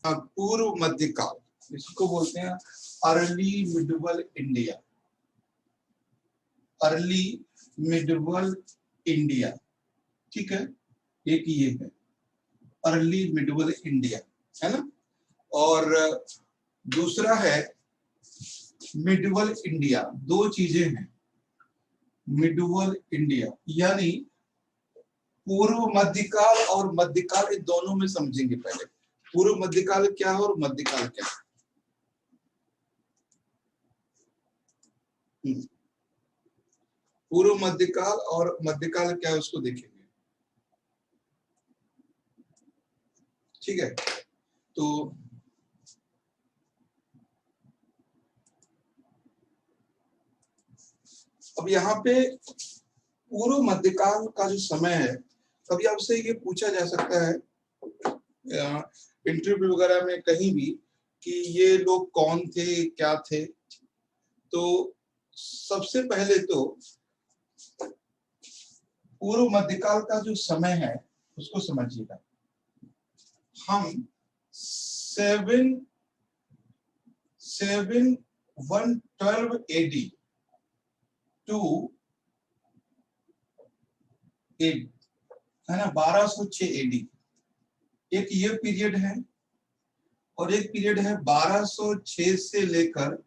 पूर्व मध्यकाल, इसको बोलते हैं early medieval India. Early medieval India, ठीक है, एक ये है अर्ली मिडवल इंडिया, है ना। और दूसरा है मिडवल इंडिया। दो चीजें हैं, मिडवल इंडिया यानी पूर्व मध्यकाल और मध्यकाल, इन दोनों में समझेंगे पहले पूर्व मध्यकाल क्या है और मध्यकाल क्या है। पूर्व मध्यकाल और मध्यकाल क्या है उसको देखेंगे, ठीक है। तो अब यहाँ पे पूर्व मध्यकाल का जो समय है, कभी आपसे ये पूछा जा सकता है इंटरव्यू वगैरह में कहीं भी कि ये लोग कौन थे, क्या थे। तो सबसे पहले तो पूर्व मध्यकाल का जो समय है उसको समझिएगा। हम 112 AD टू है ना 1206 AD, एक ये पीरियड है और एक पीरियड है 1206 से लेकर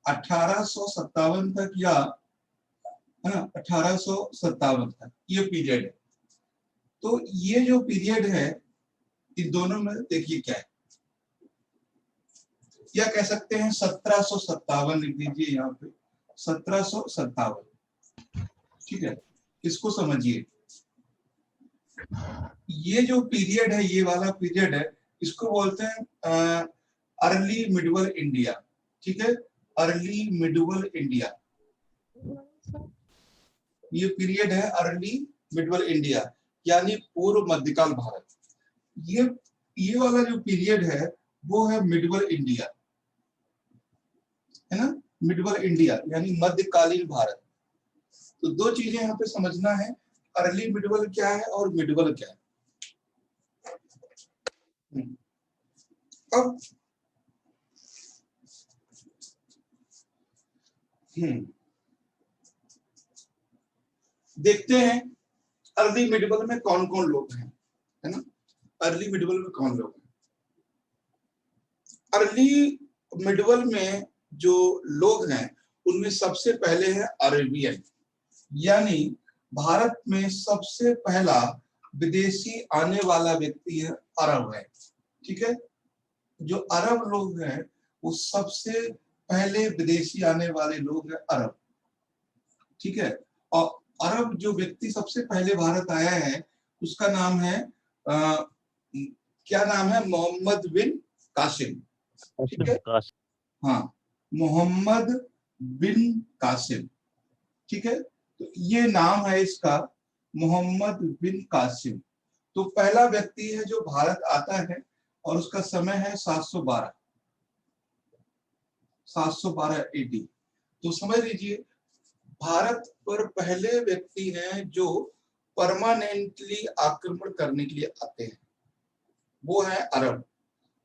1857 तक, या है ना 1857 तक ये पीरियड है। तो ये जो पीरियड है इन दोनों में देखिए क्या है, या कह सकते हैं 1757 लिख दीजिए यहाँ पे 1757, ठीक है। इसको समझिए, ये जो पीरियड है, ये वाला पीरियड है, इसको बोलते हैं अर्ली मिडवल इंडिया, ठीक है। अर्ली मिडवल इंडिया ये पीरियड है, अर्ली मिडवल इंडिया यानी पूर्व मध्यकाल भारत। ये वाला जो पीरियड है वो है मिडवल इंडिया, है ना, मिडवल इंडिया यानी मध्यकालीन भारत। तो दो चीजें यहाँ पे समझना है, अर्ली मिडवल क्या है और मिडवल क्या है। अब देखते हैं अर्ली मिडवल में कौन कौन लोग हैं, है ना। अर्ली मिडवल में कौन लोग हैं। अर्ली मिडवल में जो लोग हैं उनमें सबसे पहले है अरेबियन, यानी भारत में सबसे पहला विदेशी आने वाला व्यक्ति है अरब है, ठीक है। जो अरब लोग हैं वो सबसे पहले विदेशी आने वाले लोग हैं अरब, ठीक है। और अरब जो व्यक्ति सबसे पहले भारत आया है उसका नाम है क्या नाम है, मोहम्मद बिन कासिम, ठीक है। हाँ, मोहम्मद बिन कासिम, ठीक है। तो ये नाम है इसका, मोहम्मद बिन कासिम। तो पहला व्यक्ति है जो भारत आता है और उसका समय है 712 AD। तो समझ लीजिए भारत पर पहले व्यक्ति हैं जो परमानेंटली आक्रमण करने के लिए आते हैं, वो है अरब।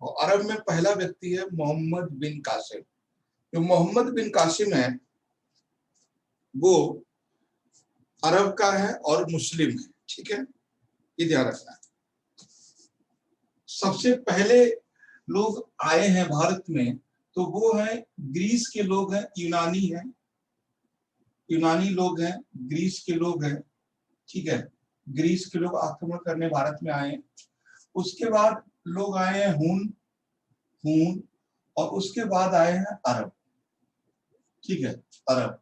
और अरब में पहला व्यक्ति है मोहम्मद बिन कासिम। जो मोहम्मद बिन कासिम है वो अरब का है और मुस्लिम है, ठीक है, ये ध्यान रखना है। सबसे पहले लोग आए हैं भारत में तो वो है ग्रीस के लोग हैं, यूनानी लोग हैं, ग्रीस के लोग हैं, ठीक है। ग्रीस के लोग आक्रमण करने भारत में आए। उसके बाद लोग आए हैं हून, और उसके बाद आए हैं अरब, ठीक है, अरब।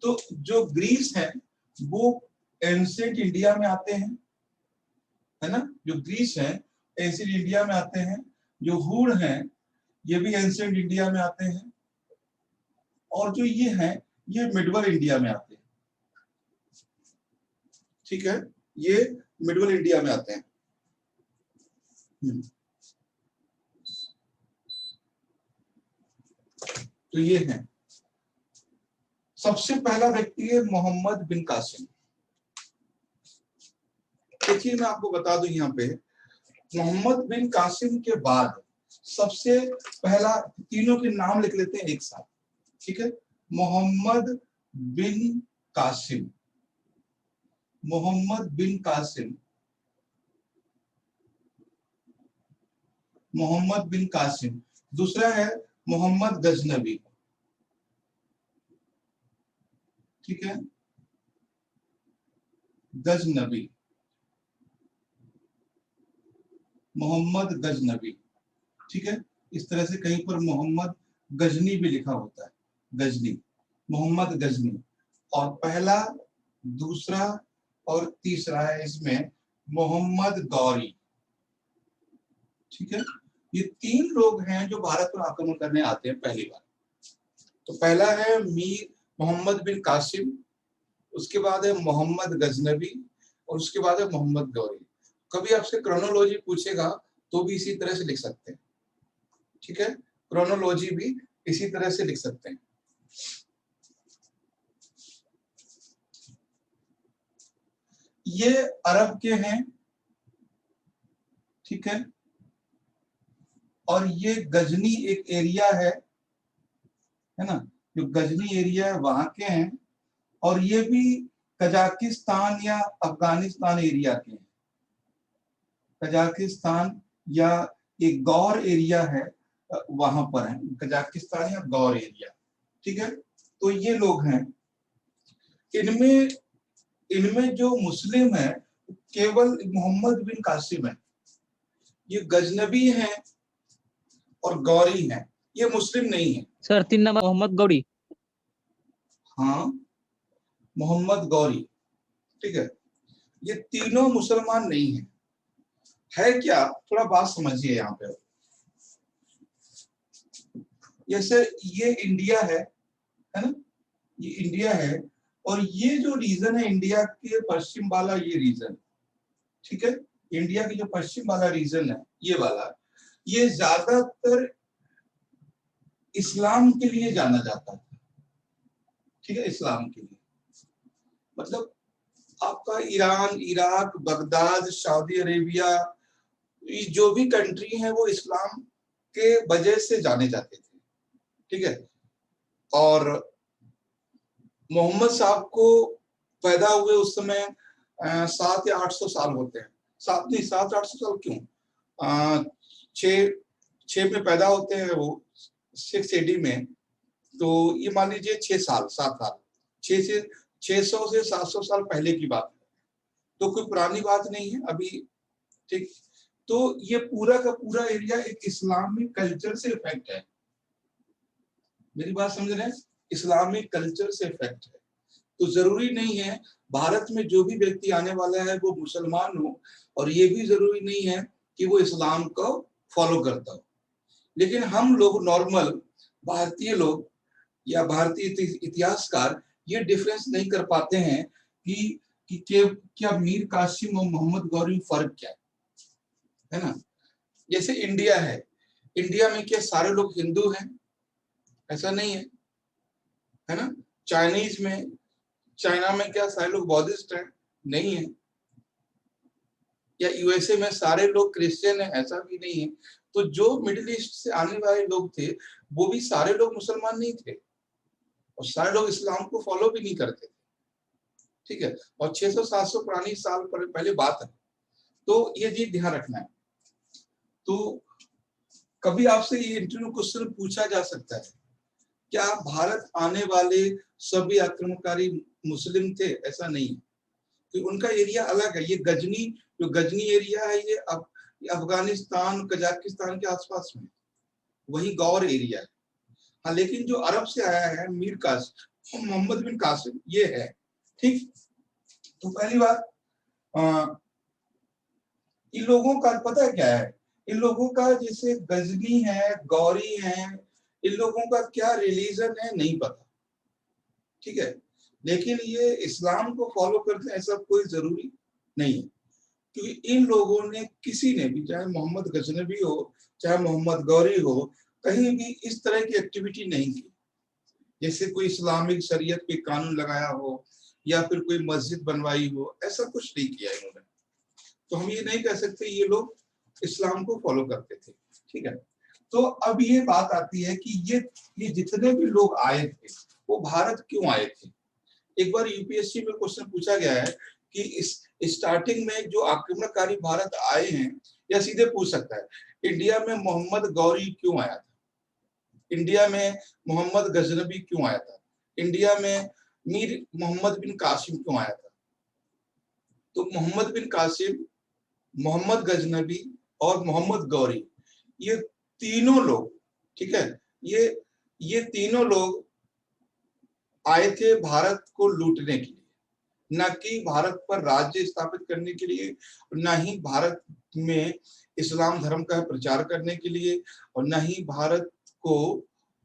तो जो ग्रीस है वो एंशिएंट इंडिया में आते हैं, है ना। जो ग्रीस है एंशिएंट इंडिया में आते हैं। जो हूण है ये भी एंशिएंट इंडिया में आते हैं। और जो ये है ये मिडवल इंडिया में आते हैं, ठीक है, ये मिडवल इंडिया में आते हैं। तो ये है सबसे पहला व्यक्ति है मोहम्मद बिन कासिम। देखिए मैं आपको बता दूं यहाँ पे मोहम्मद बिन कासिम के बाद सबसे पहला, तीनों के नाम लिख लेते हैं एक साथ, ठीक है। मोहम्मद बिन कासिम, मोहम्मद बिन कासिम, मोहम्मद बिन कासिम। दूसरा है मोहम्मद गजनबी, ठीक है, गजनबी, मोहम्मद गजनबी, ठीक है। इस तरह से कहीं पर मोहम्मद गजनी भी लिखा होता है, गजनी, मोहम्मद गजनी। और पहला, दूसरा और तीसरा है इसमें मोहम्मद गौरी, ठीक है। ये तीन लोग हैं जो भारत पर आक्रमण करने आते हैं पहली बार। तो पहला है मीर मोहम्मद बिन कासिम, उसके बाद है मोहम्मद गजनबी, और उसके बाद है मोहम्मद गौरी। कभी आपसे क्रोनोलॉजी पूछेगा तो भी इसी तरह से लिख सकते हैं, ठीक है, क्रोनोलॉजी भी इसी तरह से लिख सकते हैं। ये अरब के हैं, ठीक है, और ये गजनी एक एरिया है ना, जो गजनी एरिया है वहां के हैं। और ये भी कजाकिस्तान या अफगानिस्तान एरिया के हैं, कजाकिस्तान या एक गौर एरिया है वहां पर है, कजाकिस्तान या गौर एरिया, ठीक है। तो ये लोग हैं। इनमें इनमें जो मुस्लिम है केवल मोहम्मद बिन कासिम है। ये गजनबी हैं और गौरी हैं, ये मुस्लिम नहीं है। Sir 3 number Mohammad Ghori. हाँ, मोहम्मद गौरी, ठीक है। ये तीनों मुसलमान नहीं है क्या, थोड़ा बात समझिए यहाँ पे। जैसे ये इंडिया है ना, ये इंडिया है, और ये जो रीजन है इंडिया के पश्चिम वाला, ये रीजन, ठीक है, इंडिया की जो पश्चिम वाला रीजन है ये वाला, ये ज्यादातर इस्लाम के लिए जाना जाता है, ठीक है, इस्लाम के लिए। मतलब आपका Iran, Iraq, Baghdad, Saudi Arabia, ये जो भी कंट्री है वो इस्लाम के वजह से जाने जाते थे, ठीक है। और मोहम्मद साहब को पैदा हुए उस समय 700 या 800 साल होते हैं, 700-800 साल क्यों, 6 में पैदा होते हैं वो, 6 AD में। तो ये मान लीजिए 7 साल, 600 से 700 साल पहले की बात है, तो कोई पुरानी बात नहीं है अभी, ठीक। तो ये पूरा का पूरा एरिया एक इस्लामिक कल्चर से इफेक्ट है, मेरी बात समझ रहे हैं, इस्लामिक कल्चर से इफेक्ट है। तो जरूरी नहीं है भारत में जो भी व्यक्ति आने वाला है वो मुसलमान हो, और ये भी जरूरी नहीं है कि वो इस्लाम को फॉलो करता हो। लेकिन हम लोग नॉर्मल भारतीय लोग या भारतीय इतिहासकार ये डिफरेंस नहीं कर पाते हैं कि क्या मीर कासिम और मोहम्मद गौरी फर्क क्या है ना। जैसे इंडिया है, इंडिया में क्या सारे लोग हिंदू हैं, ऐसा नहीं है ना। चाइनीज में, चाइना में क्या सारे लोग बौद्धिस्ट हैं, नहीं है। या यूएसए में सारे लोग क्रिश्चियन हैं, ऐसा भी नहीं है। तो जो मिडिल ईस्ट से आने वाले लोग थे वो भी सारे लोग मुसलमान नहीं थे, और सारे लोग इस्लाम को फॉलो भी नहीं करते, ठीक है। और 600-700 पुरानी साल पहले बात है, तो ये चीज ध्यान रखना है। तो कभी आपसे ये इंटरव्यू क्वेश्चन पूछा जा सकता है, क्या भारत आने वाले सभी आक्रमणकारी मुस्लिम थे, ऐसा नहीं है, तो उनका एरिया अलग है। ये गजनी, जो गजनी एरिया है ये अफगानिस्तान, कजाकिस्तान के आसपास में, वही गौर एरिया है। हाँ, लेकिन जो अरब से आया है मीर कासिम, मोहम्मद बिन कासिम, ये है, ठीक। तो पहली बात, इन लोगों का पता है क्या है, इन लोगों का जैसे गजनी है, गौरी है, इन लोगों का क्या रिलीजन है नहीं पता, ठीक है। लेकिन ये इस्लाम को फॉलो करते हैं ऐसा कोई जरूरी नहीं है, क्योंकि इन लोगों ने, किसी ने भी, चाहे मोहम्मद गजनबी हो चाहे मोहम्मद गौरी हो, कहीं भी इस तरह की एक्टिविटी नहीं की, जैसे कोई इस्लामिक शरीयत पे कानून लगाया हो या फिर कोई मस्जिद बनवाई हो, ऐसा कुछ नहीं किया इन्होंने। तो हम ये नहीं कह सकते ये लोग इस्लाम को फॉलो करते थे। ठीक है, तो अब ये बात आती है कि ये जितने भी लोग आए थे वो भारत क्यों आए थे। एक बार यूपीएससी में क्वेश्चन पूछा गया है कि इस स्टार्टिंग में जो आक्रमणकारी भारत आए हैं, या सीधे पूछ सकता है इंडिया में मोहम्मद गौरी क्यों आया था, इंडिया में मोहम्मद गजनबी क्यों आया था, इंडिया में मीर मोहम्मद बिन कासिम क्यों आया था। तो मोहम्मद बिन कासिम, मोहम्मद गजनबी और मोहम्मद गौरी, ये तीनों लोग, ठीक है, ये तीनों लोग आए थे भारत को लूटने के लिए, न कि भारत पर राज्य स्थापित करने के लिए, न ही भारत में इस्लाम धर्म का प्रचार करने के लिए, और न ही भारत को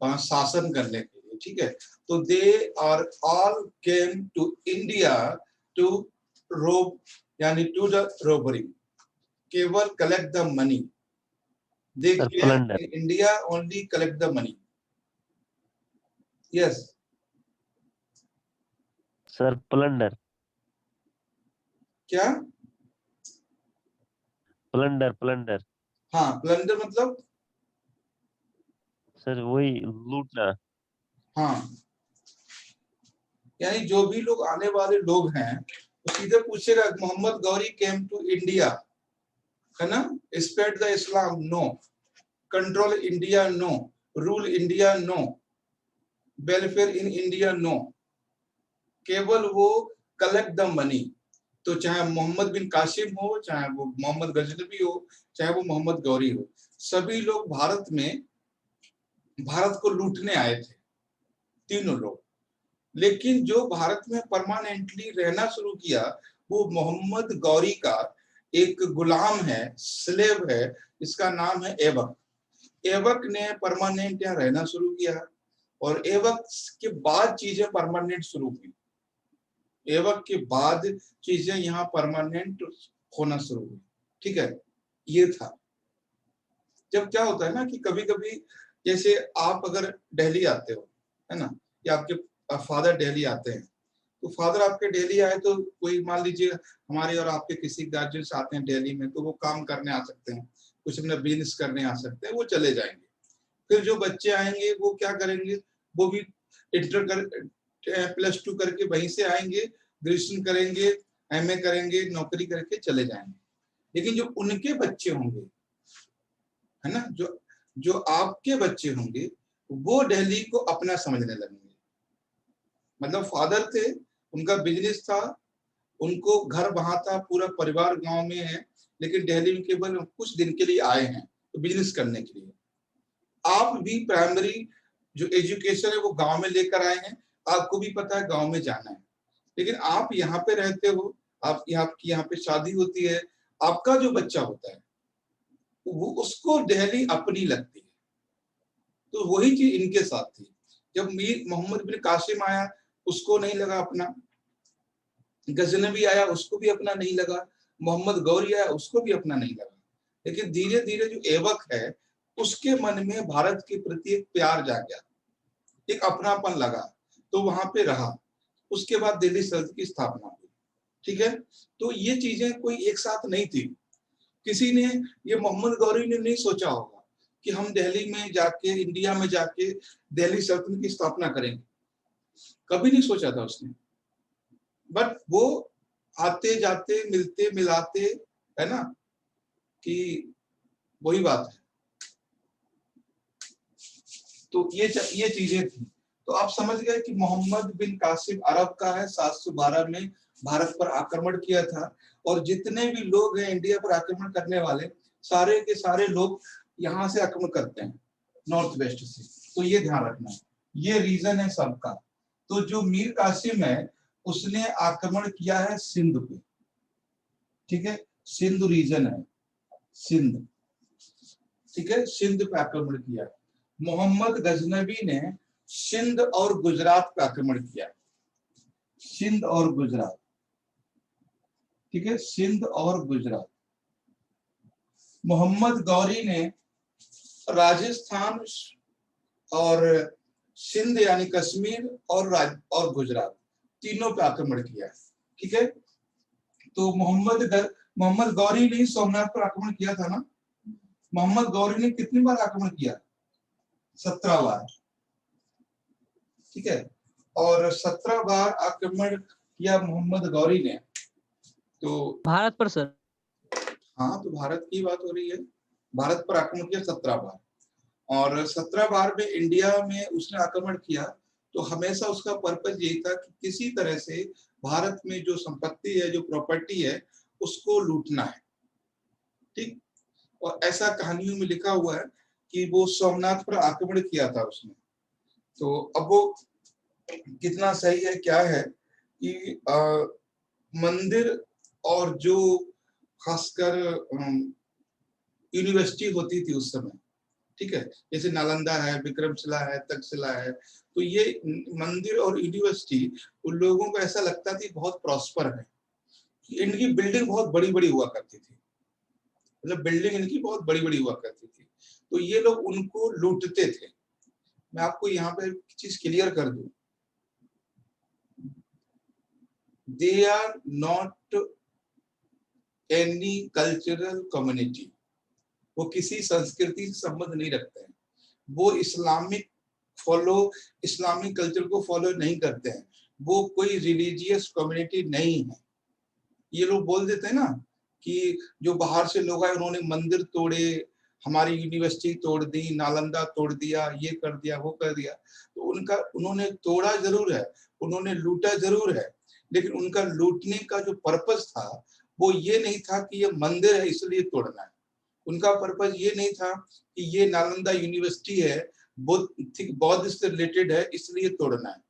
शासन करने के लिए। ठीक है, तो they are all came to India to rob, यानी टू द रोबरी, केवल collect the money. They came in India only collect the money. Yes sir, plunder. क्या? प्लंडर। हाँ, प्लंडर मतलब सर वही लूटना। हाँ, यानी जो भी लोग आने वाले लोग हैं वो सीधे पूछेगा Mohammad Ghori came to India, है ना, spread the Islam, no, control India, no, rule India, no, welfare in India, no, केवल वो कलेक्ट द मनी। तो चाहे मोहम्मद बिन कासिम हो, चाहे वो मोहम्मद गजनबी हो, चाहे वो मोहम्मद गौरी हो, सभी लोग भारत को लूटने आए थे, तीनों लोग। लेकिन जो भारत में परमानेंटली रहना शुरू किया वो मोहम्मद गौरी का एक गुलाम है, स्लेव है, इसका नाम है एबक। एबक ने परमानेंट यहाँ रहना शुरू किया, और एबक के बाद चीजें परमानेंट शुरू हुई। एबक के बाद चीजें यहाँ परमानेंट होना शुरू हुई। ठीक है, ये था। जब क्या होता है ना कि कभी कभी जैसे आप अगर दिल्ली आते हो, है ना, या आपके फादर दिल्ली आते हैं, तो फादर आपके दिल्ली आए तो कोई मान लीजिए हमारे और आपके किसी गार्जियंस आते हैं दिल्ली में, तो वो काम करने आ सकते हैं, कुछ अपना बिजनेस करने आ सकते हैं, वो चले जाएंगे। फिर जो बच्चे आएंगे वो क्या करेंगे, वो भी इंटर कर +2 करके वहीं से आएंगे, ग्रेजुएशन करेंगे, MA करेंगे, नौकरी करके चले जाएंगे। लेकिन जो उनके बच्चे होंगे, है ना, जो आपके बच्चे होंगे, वो दिल्ली को अपना समझने लगेंगे। मतलब फादर थे, उनका बिजनेस था, उनको घर वहां था, पूरा परिवार गांव में है, लेकिन दिल्ली में केवल कुछ दिन के लिए आए हैं तो बिजनेस करने के लिए। आप भी प्राइमरी जो एजुकेशन है वो गांव में लेकर आए हैं, आपको भी पता है गांव में जाना है, लेकिन आप यहाँ पे रहते हो, आप यहाँ पे शादी होती है, आपका जो बच्चा होता है वो उसको दिल्ली अपनी लगती है। तो वही चीज इनके साथ थी। जब मीर मोहम्मद बिन कासिम आया उसको नहीं लगा अपना, गजनबी आया उसको भी अपना नहीं लगा, मोहम्मद गौरी आया उसको भी अपना नहीं लगा, लेकिन धीरे धीरे जो एबक है उसके मन में भारत के प्रति एक प्यार जाग गया, एक अपनापन लगा, तो वहां पे रहा। उसके बाद दिल्ली सल्तनत की स्थापना हुई। ठीक है, तो ये चीजें कोई एक साथ नहीं थी। किसी ने, ये मोहम्मद गौरी ने नहीं सोचा होगा कि हम दिल्ली में जाके, इंडिया में जाके दिल्ली सल्तनत की स्थापना करेंगे, कभी नहीं सोचा था उसने। बट वो आते जाते, मिलते मिलाते, है ना, कि वही बात है। तो ये चीजें थी। तो आप समझ गए कि मोहम्मद बिन कासिम अरब का है, 712 में भारत पर आक्रमण किया था, और जितने भी लोग हैं इंडिया पर आक्रमण करने वाले, सारे के सारे लोग यहाँ से आक्रमण करते हैं, नॉर्थ वेस्ट से। तो ये ध्यान रखना है, ये रीजन है सबका। तो जो मीर कासिम है उसने आक्रमण किया है सिंध पे। ठीक है, सिंध रीजन है, सिंध। ठीक है, सिंध पे आक्रमण किया। मोहम्मद गजनबी ने सिंध और गुजरात पे आक्रमण किया, सिंध और गुजरात। ठीक है, सिंध और गुजरात। मोहम्मद गौरी ने राजस्थान और सिंध यानी कश्मीर और गुजरात तीनों पे आक्रमण किया। ठीक है, तो मोहम्मद गौरी ने सोमनाथ पर आक्रमण किया था ना, मोहम्मद गौरी ने कितनी बार आक्रमण किया? 17 बार। ठीक है, और 17 बार आक्रमण किया मोहम्मद गौरी ने। तो भारत पर सर? हाँ, तो भारत की बात हो रही है। भारत पर आक्रमण किया 17 बार, और 17 बार में इंडिया में उसने आक्रमण किया। तो हमेशा उसका पर्पज यही था कि किसी तरह से भारत में जो संपत्ति है, जो प्रॉपर्टी है, उसको लूटना है। ठीक, और ऐसा कहानियों में लिखा हुआ है कि वो सोमनाथ पर आक्रमण किया था उसने। तो अब वो कितना सही है क्या है कि मंदिर और जो खासकर यूनिवर्सिटी होती थी उस समय, ठीक है, जैसे नालंदा है, विक्रमशिला है, तक्षशिला है, तो ये मंदिर और यूनिवर्सिटी उन लोगों को ऐसा लगता थी बहुत प्रॉस्पर है, इनकी बिल्डिंग बहुत बड़ी बड़ी हुआ करती थी, मतलब बिल्डिंग इनकी बहुत बड़ी बड़ी हुआ करती थी, तो ये लोग उनको लूटते थे। मैं आपको यहाँ पे एक चीज क्लियर कर दूं, they are not any cultural community, वो किसी संस्कृति से संबंध नहीं रखते हैं, वो इस्लामिक कल्चर को फॉलो नहीं करते हैं, वो कोई रिलीजियस कम्युनिटी नहीं है। ये लोग बोल देते हैं ना कि जो बाहर से लोग आए उन्होंने मंदिर तोड़े, हमारी यूनिवर्सिटी तोड़ दी, नालंदा तोड़ दिया, ये कर दिया, वो कर दिया, तो उन्होंने तोड़ा जरूर है, उन्होंने लूटा जरूर है, लेकिन उनका लूटने का जो पर्पस था वो ये नहीं था कि ये मंदिर है इसलिए तोड़ना है। उनका पर्पस ये नहीं था कि ये नालंदा यूनिवर्सिटी है, बौद्ध से रिलेटेड है इसलिए तोड़ना है,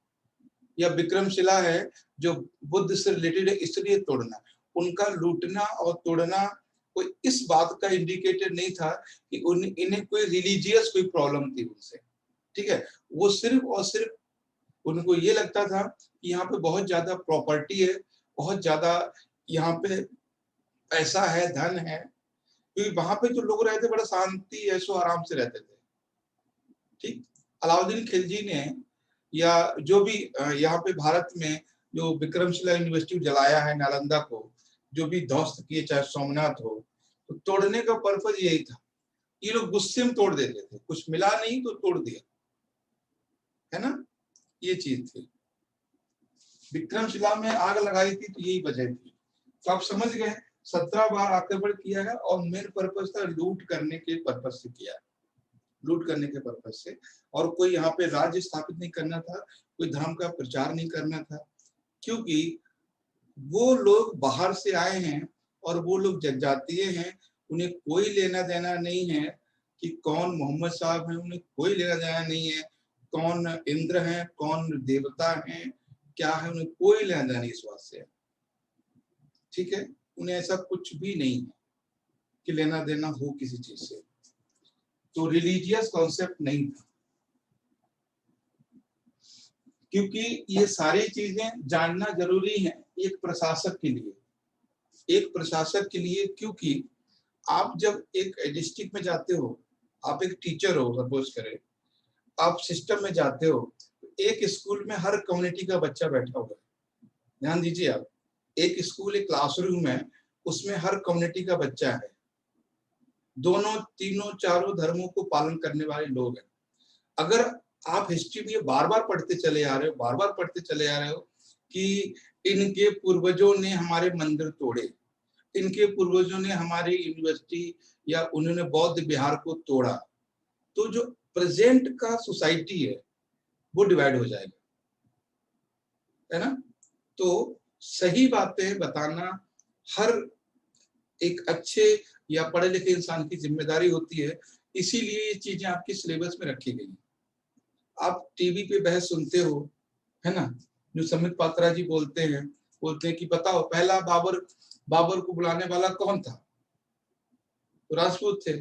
या विक्रमशिला है जो बुद्ध से रिलेटेड है इसलिए तोड़ना। उनका लूटना और तोड़ना कोई इस बात का इंडिकेटर नहीं था कि इन्हें कोई रिलीजियस कोई प्रॉब्लम थी उनसे, ठीक है। वो सिर्फ और सिर्फ उनको ये लगता था कि यहाँ पे बहुत ज्यादा प्रॉपर्टी है, बहुत ज्यादा यहाँ पे पैसा है, धन है, क्योंकि वहां पे जो लोग रहते बड़ा शांति ऐशो आराम से रहते थे। ठीक, अलाउद्दीन खिलजी ने या जो भी यहाँ पे भारत में जो विक्रमशिला यूनिवर्सिटी जलाया है, नालंदा को जो भी ध्वस्त किए, चाहे सोमनाथ हो, तो तोड़ने का पर्पज यही था। ये लोग गुस्से में तोड़ देते थे, कुछ मिला नहीं तो तोड़ दिया, है ना, ये चीज थी। विक्रमशिला में आग लगाई थी तो यही वजह थी। तो आप समझ गए, 17 बार आक्रमण किया है और मेन पर्पज था लूट करने के पर्पज से किया, लूट करने के पर्पज से, और कोई यहाँ पे राज्य स्थापित नहीं करना था, कोई धर्म का प्रचार नहीं करना था, क्योंकि वो लोग बाहर से आए हैं और वो लोग जनजातीय हैं, उन्हें कोई लेना देना नहीं है कि कौन मोहम्मद साहब हैं, उन्हें कोई लेना देना नहीं है कौन इंद्र हैं, कौन देवता हैं, क्या है, उन्हें कोई लेना देना नहीं इस बात से, ठीक है। उन्हें ऐसा कुछ भी नहीं है कि लेना देना हो किसी चीज से, तो रिलीजियस कॉन्सेप्ट नहीं था। क्योंकि ये सारी चीजें जानना जरूरी है एक प्रशासक के लिए, एक प्रशासक के लिए, क्योंकि आप जब एक डिस्ट्रिक्ट में जाते हो, आप एक टीचर हो, सपोज करें आप सिस्टम में जाते हो, एक स्कूल में हर कम्युनिटी का बच्चा बैठा हुआ है, ध्यान दीजिए आप, एक स्कूल एक क्लासरूम है, उसमें हर कम्युनिटी का बच्चा है, दोनों तीनों चारों धर्मों को पालन करने वाले लोग हैं। अगर आप हिस्ट्री में बार बार पढ़ते चले आ रहे हो, बार बार पढ़ते चले आ रहे हो कि इनके पूर्वजों ने हमारे मंदिर तोड़े, इनके पूर्वजों ने हमारी यूनिवर्सिटी या उन्होंने बौद्ध विहार को तोड़ा, तो जो प्रेजेंट का सोसाइटी है वो डिवाइड हो जाएगा, है ना। तो सही बातें बताना हर एक अच्छे या पढ़े लिखे इंसान की जिम्मेदारी होती है, इसीलिए ये चीजें आपके सिलेबस में रखी गई। आप टीवी पे बहस सुनते हो, है ना, जो संबित पात्रा जी बोलते हैं कि बताओ पहला बाबर को बुलाने वाला कौन था, तो राजपूत थे।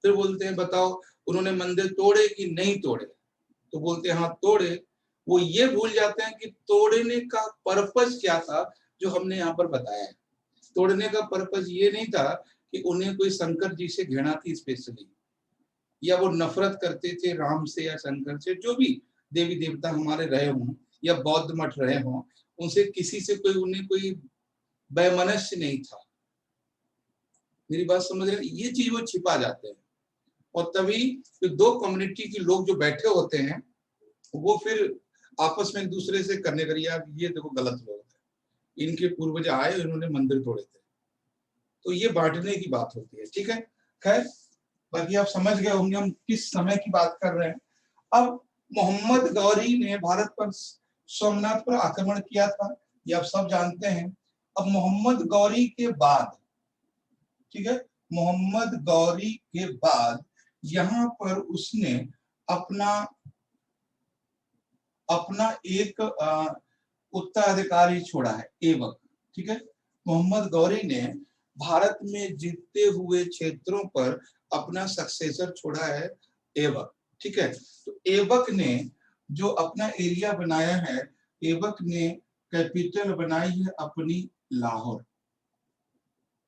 फिर बोलते हैं बताओ उन्होंने मंदिर तोड़े कि नहीं तोड़े, तो बोलते हैं हाँ तोड़े। वो ये भूल जाते हैं कि तोड़ने का पर्पस क्या था जो हमने यहाँ पर बताया है। तोड़ने का पर्पस ये नहीं था कि उन्हें कोई शंकर जी से घृणा थी स्पेशली, या वो नफरत करते थे राम से या शंकर से, जो भी देवी देवता हमारे रहे हों या बौद्ध मठ रहे हों, उनसे किसी से उन्हें कोई वैमनस्य नहीं था। मेरी बात समझ रहे हैं, ये चीज वो छिपा जाते हैं। और तभी जो दो कम्युनिटी के लोग जो बैठे होते हैं वो फिर आपस में एक दूसरे से करने करिए, आप ये देखो गलत लोग हैं, इनके पूर्वज आए इन्होंने मंदिर तोड़े थे, तो ये बांटने की बात होती है। ठीक है, खैर बाकी आप समझ गए होंगे हम किस समय की बात कर रहे हैं। अब मोहम्मद गौरी ने भारत पर सोमनाथ पर आक्रमण किया था, ये आप सब जानते हैं। अब मोहम्मद गौरी के बाद, ठीक है, मोहम्मद गौरी के बाद यहाँ पर उसने अपना अपना एक उत्तराधिकारी छोड़ा है, ऐबक। ठीक है, मोहम्मद गौरी ने भारत में जीतते हुए क्षेत्रों पर अपना सक्सेसर छोड़ा है, ऐबक। ठीक है, तो ऐबक ने जो अपना एरिया बनाया है, ऐबक ने कैपिटल बनाई है अपनी लाहौर।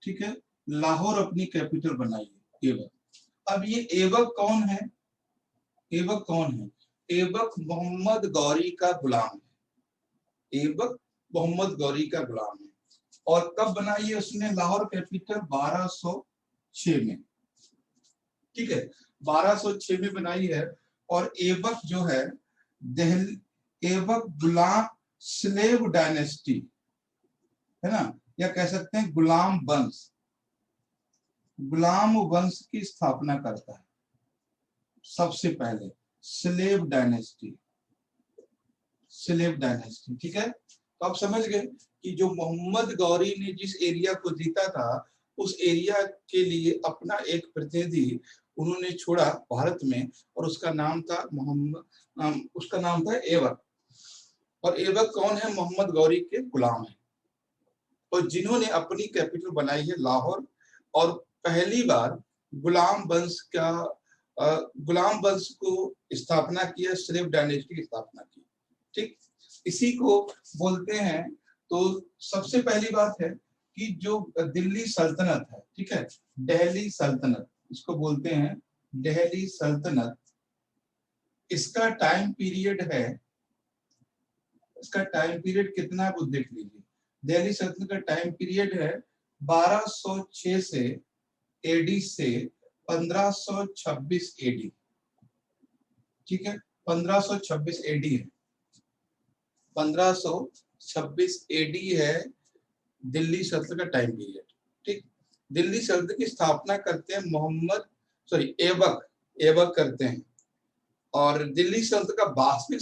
ठीक है, लाहौर अपनी कैपिटल बनाई है ऐबक। अब ये ऐबक कौन है? ऐबक कौन है? ऐबक मोहम्मद गौरी का गुलाम है। ऐबक मोहम्मद गौरी का गुलाम है। और कब बनाई है उसने लाहौर कैपिटल? 1206 में। ठीक है, 1206 में बनाई है। और ऐबक जो है ऐबक गुलाम स्लेव डायनेस्टी है ना, या कह सकते हैं गुलाम वंश की स्थापना करता है सबसे पहले। Slave dynasty. ठीक है, तो आप समझ गए कि जो मोहम्मद गौरी ने जिस एरिया को जीता था उस एरिया के लिए अपना एक प्रतिनिधि उन्होंने छोड़ा भारत में, और उसका नाम था उसका नाम था ऐबक। और ऐबक कौन है? मोहम्मद गौरी के गुलाम है, और जिन्होंने अपनी कैपिटल बनाई है लाहौर। और पहली बार गुलाम वंश को स्थापना किया, स्लेव डायनेस्टी की स्थापना की। ठीक, इसी को बोलते हैं। तो सबसे पहली बात है कि जो दिल्ली सल्तनत है, ठीक है, दिल्ली सल्तनत, इसको बोलते हैं दिल्ली सल्तनत। इसका टाइम पीरियड है, इसका टाइम पीरियड कितना है वो देख लीजिए। दिल्ली सल्तनत का टाइम पीरियड है 1206 से एडी से 1526 एडी। ठीक है, 1526 एडी है, 1526 एडी है दिल्ली सल्तनत का टाइम पीरियड। ठीक, दिल्ली सल्तनत की स्थापना करते हैं ऐबक करते हैं। और दिल्ली सल्तनत का वास्तविक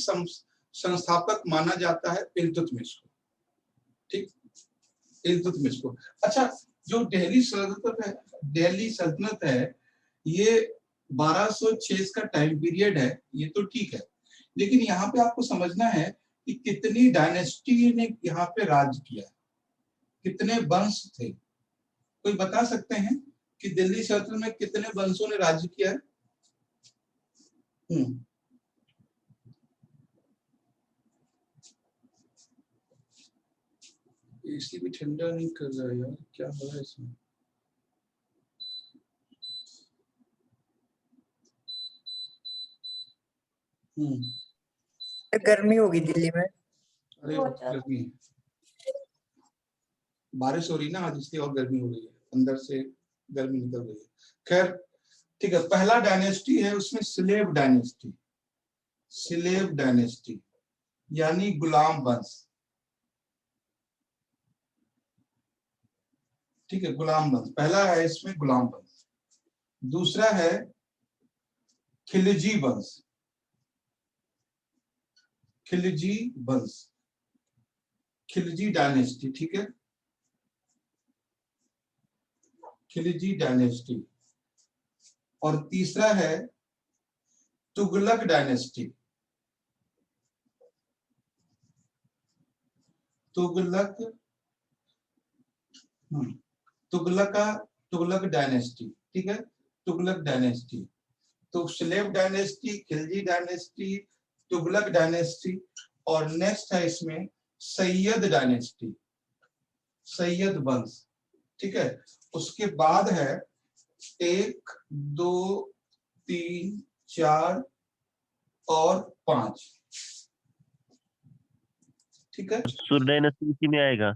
संस्थापक माना जाता है इल्तुतमिश को। ठीक, इल्तुतमिश को। अच्छा, जो दिल्ली सल्तनत है ये 1206 का टाइम पीरियड है, ये तो ठीक है, लेकिन यहाँ पे आपको समझना है कि कितनी डायनेस्टी ने यहाँ पे राज किया, कितने वंश थे। कोई बता सकते हैं कि दिल्ली सल्तनत में कितने वंशों ने राज्य किया है? एसी भी ठंडा नहीं कर रहा यार, क्या हो रहा है इसमें? गर्मी होगी दिल्ली में। अरे गर्मी है, बारिश हो रही ना आज, इसलिए और गर्मी हो रही है, अंदर से गर्मी निकल रही है। खैर ठीक है, पहला डायनेस्टी है उसमें स्लेव डायनेस्टी यानी गुलाम वंश। ठीक है, गुलाम वंश पहला है, इसमें गुलाम वंश। दूसरा है खिलजी वंश, खिलजी डायनेस्टी। ठीक है, खिलजी डायनेस्टी। और तीसरा है तुगलक डायनेस्टी, तुगलक डायनेस्टी। ठीक है, तुगलक डायनेस्टी। तो slave dynasty, Khilji dynasty, Tughlaq dynasty, और नेक्स्ट है इसमें सैयद डायनेस्टी, सैयद वंश। ठीक है, उसके बाद है 1 2 3 4 और 5। ठीक है, सुर डायनेस्टी इसी में आएगा